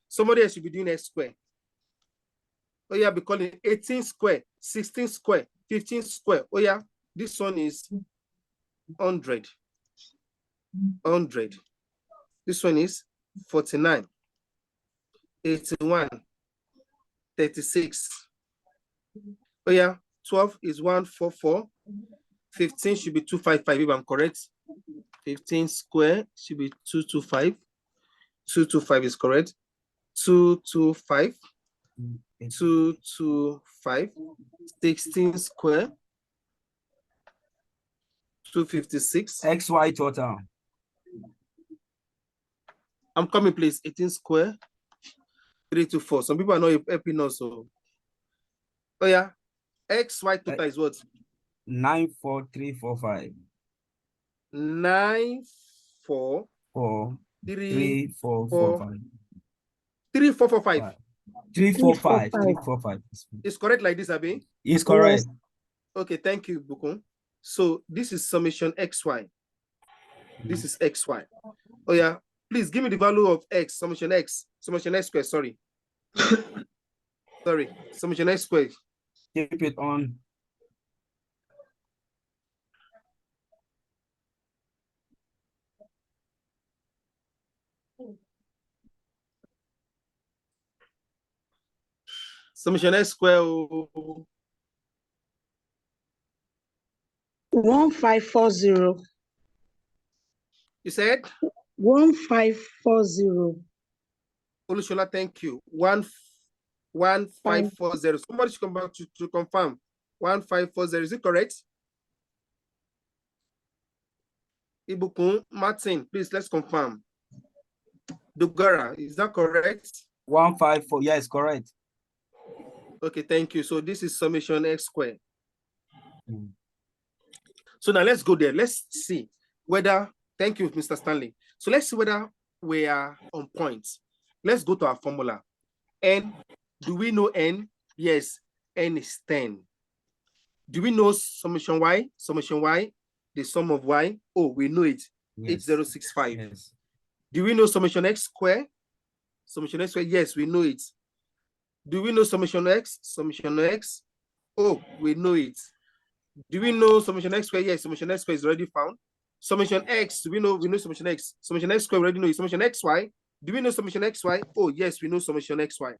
Somebody else should be doing S square. Oh yeah, be calling 18 square, 16 square, 15 square. Oh yeah, this one is 100. 100. This one is 49. 81. 36. Oh yeah, 12 is 144. 15 should be 255 if I'm correct. 15 square should be 225. 225 is correct. 225. 225. 16 square. 256. XY total. I'm coming, please. 18 square. 324. Some people are not helping us. So. Oh yeah. XY total is what? 94345. 94345. 3445. 345. It's correct like this, Abi? It's correct. Yes. Okay, thank you, Bukun. So this is summation XY. This is XY. Oh yeah. Please give me the value of X, summation X square, sorry. Sorry, summation X square. Keep it on. Summation X square. 1540. You said? 1540. Olushola, thank you. 1540. Somebody should come back to confirm. 1540. Is it correct? Ibukun, Martin, please let's confirm. Dugara, is that correct? 154. Yes, correct. Okay, thank you. So this is summation X square. So now let's go there. Let's see whether, thank you, Mr. Stanley. So let's see whether we are on point. Let's go to our formula. N, do we know N? Yes, N is 10. Do we know summation Y? Summation Y, the sum of Y? Oh, we know it, yes. 8065. Yes. Do we know summation X square? Summation X square, yes, we know it. Do we know summation X? Summation X, oh, we know it. Do we know summation X square? Yes, summation X square is already found. Summation X, do we know summation X? Summation X square, we already know it. Summation XY, do we know summation XY? Oh, yes, we know summation XY.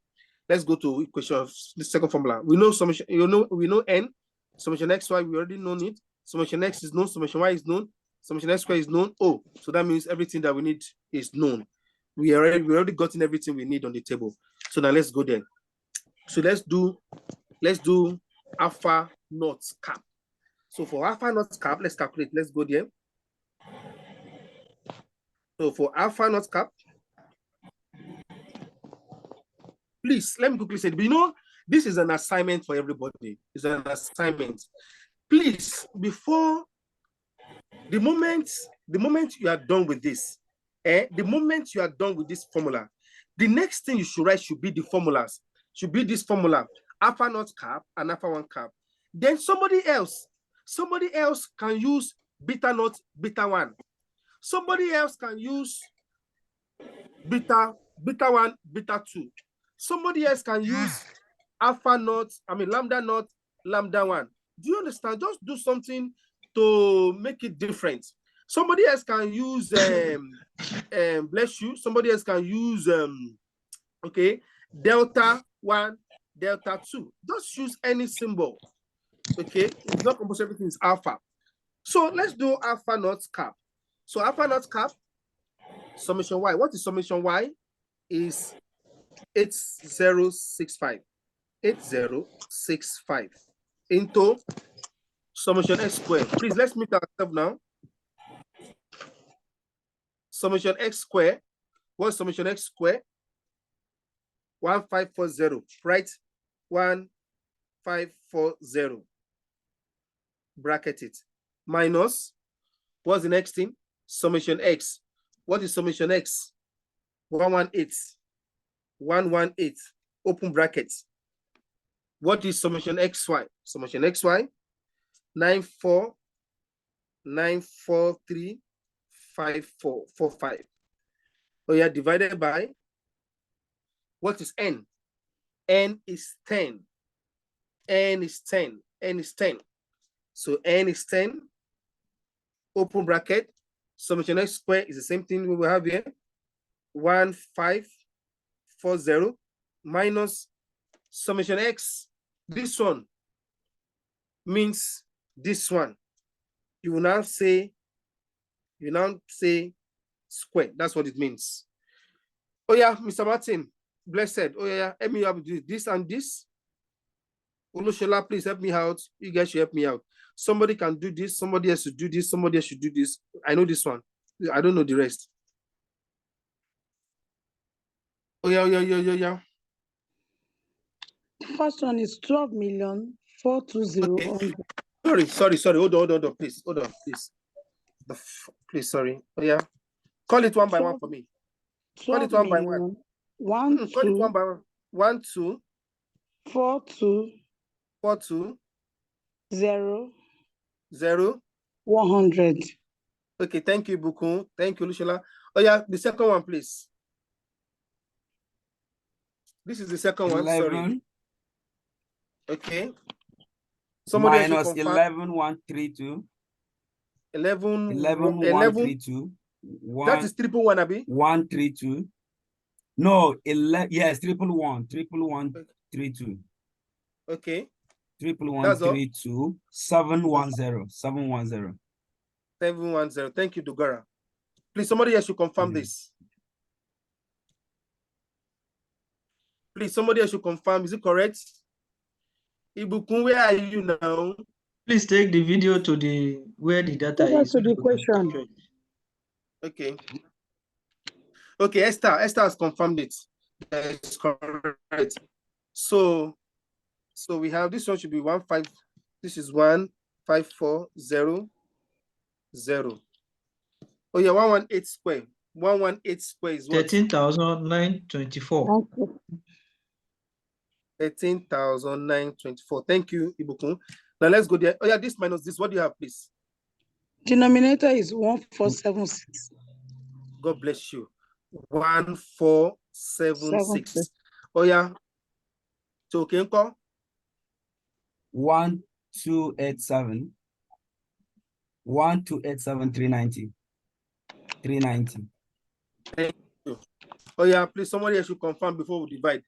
Let's go to equation of the second formula. We know summation, we know N. Summation XY, we already know it. Summation X is known, summation Y is known, summation X square is known. Oh, so that means everything that we need is known. We already gotten everything we need on the table. So now let's go there. So let's do alpha naught cap. So for alpha naught cap, let's calculate. Let's go there. So for alpha naught cap, please let me quickly say, but you know, this is an assignment for everybody. It's an assignment. Please, before the moment you are done with this, the moment you are done with this formula, the next thing you should write should be the formulas. Should be this formula, alpha naught cap and alpha 1 cap. Then somebody else can use beta naught, beta 1. Somebody else can use beta 1, beta 2. Somebody else can use alpha naught, lambda naught, lambda 1. Do you understand? Just do something to make it different. Somebody else can use bless you. Somebody else can use okay, delta 1, delta 2. Just use any symbol. Okay, it's not compulsory, everything is alpha. So let's do alpha naught cap. So alpha naught cap, summation y. What is summation y? Is 8065. 8065 into summation x squared. Please, let's meet ourselves now. Summation x squared. What's summation x squared? 1540, right? 1540. Bracket it. Minus, what's the next thing? Summation x. What is summation x? 118. 118. Open brackets. What is summation xy? Summation xy, 94,943,5445. Oh yeah, divided by, what is n? N is 10. N is 10. N is 10. So n is 10. Open bracket. Summation x squared is the same thing we will have here. 1540 minus summation x. This one means this one. You will now say square. That's what it means. Oh yeah, Mr. Martin, blessed. Oh yeah, help me out with this and this. Olushola, please help me out. You guys should help me out. Somebody can do this. Somebody else should do this. Somebody else should do this. I know this one. I don't know the rest. Oh yeah. First one is 12,420,000. Okay. Sorry. Hold on, please. Hold on, please. Please, sorry. Oh yeah. Call it one by one for me. Call it one by one. Call it one by one. 1, 2, 4, 2, 4, 2, 0, 0. 100. Okay, thank you, Bukun. Thank you, Lushola. Oh yeah, the second one, please. This is the second 11. one. Sorry. Okay. Somebody minus 11,132. 11,132. That is 111, Abi. 132. No, 11. Yes, 111,132. Okay. 11,132. 710. 710. 710. Thank you, Dugara. Please, somebody else should confirm this. Please, somebody else should confirm. Is it correct? Ibukun, where are you now? Please take the video to the where the data is. To the question. Okay. Okay, Esther has confirmed it. That's correct. So we have this one should be 15. This is 15400. Oh yeah, 118 square. 118 square is what? 13,924. 13,924. Thank you, Ibukun. Now let's go there. Oh yeah, this minus this. What do you have, please? Denominator is 1476. God bless you. 1476. Oh yeah. So okay, 1287. 1287 390. 390. Thank you. Oh yeah, please, somebody else should confirm before we divide.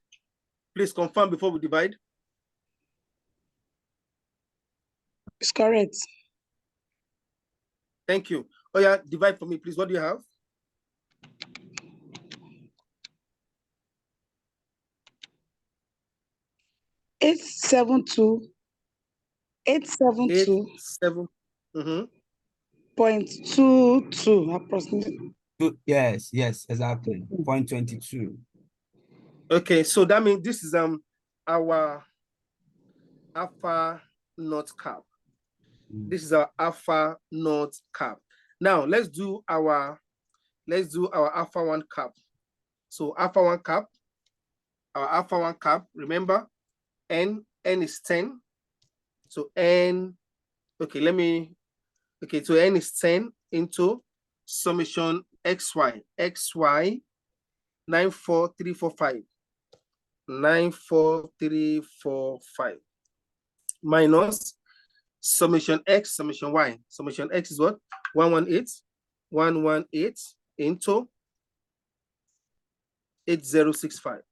Please confirm before we divide. It's correct. Thank you. Oh yeah, divide for me, please. What do you have? 872 872 87. Mhm. 0.22 approximately. Yes, exactly. 0.22. Okay, so that means this is our alpha naught cap. This is our alpha naught cap. Now let's do our alpha 1 cap. So alpha 1 cap, our alpha 1 cap, remember n is 10. So n, okay, so n is 10 into summation xy 94345 94345 minus summation x, summation y. Summation x is what? 118 into 8065.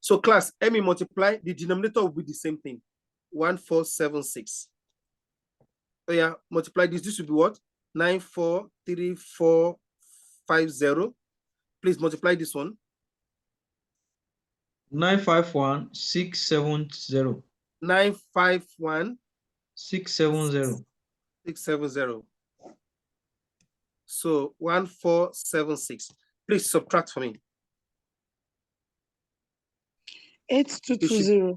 So class, let me multiply. The denominator will be the same thing. 1476. Oh yeah, multiply this. This will be what? 943450. Please multiply this one. 951670. 951670. 670. So 1476. Please subtract for me. 8220.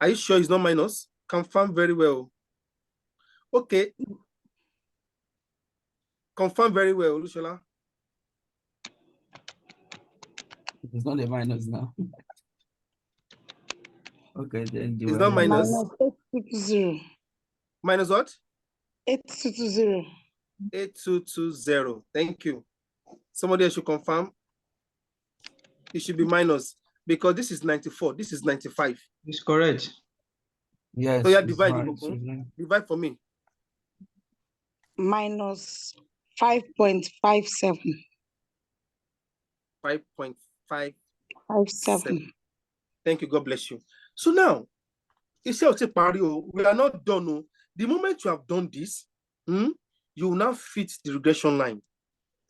Are you sure it's not minus? Confirm very well. Okay. Confirm very well, Lushola. It's not a minus now. Okay, then It's not minus. Minus 8220. Minus what? 8220. 8220. Thank you. Somebody else should confirm. It should be minus because this is 94. This is 95. It's correct. Yes. So yeah, it's divide. right. Divide for me. Minus 5.57. 5.57. 57. Thank you. God bless you. So now, we are not done. The moment you have done this, you will now fit the regression line.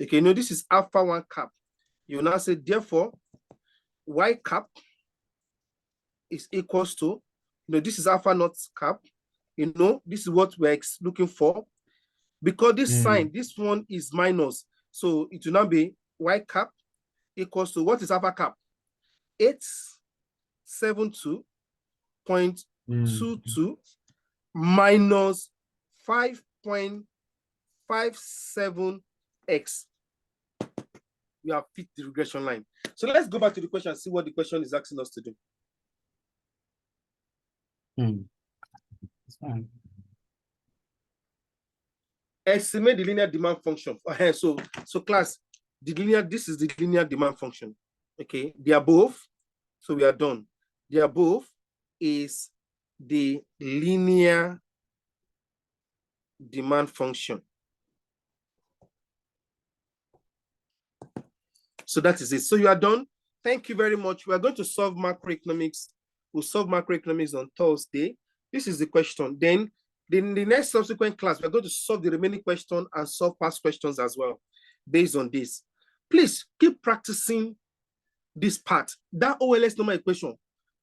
Okay, you know, this is alpha 1 cap. You will now say, therefore, y cap is equals to, this is alpha naught cap. You know, this is what we're looking for. Because this sign, this one is minus. So it will now be y cap equals to, what is alpha cap? 872.22 minus 5.57x. We have fit the regression line. So let's go back to the question and see what the question is asking us to do. It's fine. Estimate the linear demand function. So class, this is the linear demand function. Okay, the above, so we are done. The above is the linear demand function. So that is it. So you are done. Thank you very much. We are going to solve macroeconomics. We'll solve macroeconomics on Thursday. This is the question. Then in the next subsequent class, we're going to solve the remaining question and solve past questions as well based on this. Please keep practicing this part. That OLS normal equation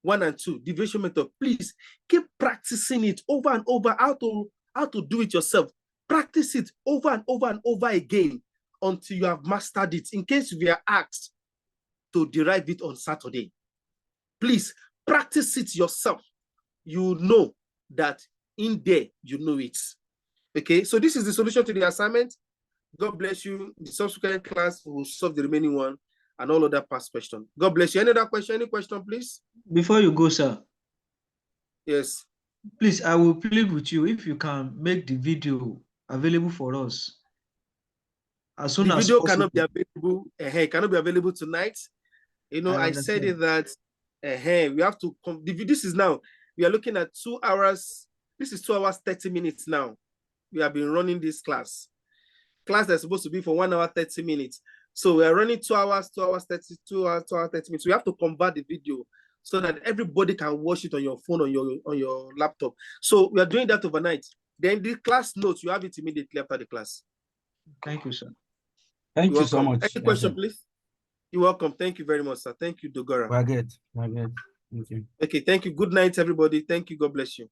1 and 2, deviation method. Please keep practicing it over and over, how to do it yourself. Practice it over and over and over again until you have mastered it. In case we are asked to derive it on Saturday, please practice it yourself. You know that in there, you know it. Okay, so this is the solution to the assignment. God bless you. The subsequent class will solve the remaining one and all other past questions. God bless you. Any other question? Any question, please? Before you go, sir. Yes. Please, I will plead with you if you can make the video available for us as soon as The video possible. cannot be available. It cannot be available tonight. You know, I said it that we have to. This is now. We are looking at 2 hours. This is 2 hours 30 minutes now. We have been running this class. Class that's supposed to be for 1 hour 30 minutes. So we are running 2 hours 30 minutes. We have to convert the video so that everybody can watch it on your phone, on your laptop. So we are doing that overnight. Then the class notes, you have it immediately after the class. Thank you, sir. Thank You're you so welcome. much. Any question, please? You're welcome. Thank you very much, sir. Thank you, Dogora. We're good. We're good. Thank you. Okay, thank you. Good night, everybody. Thank you. God bless you.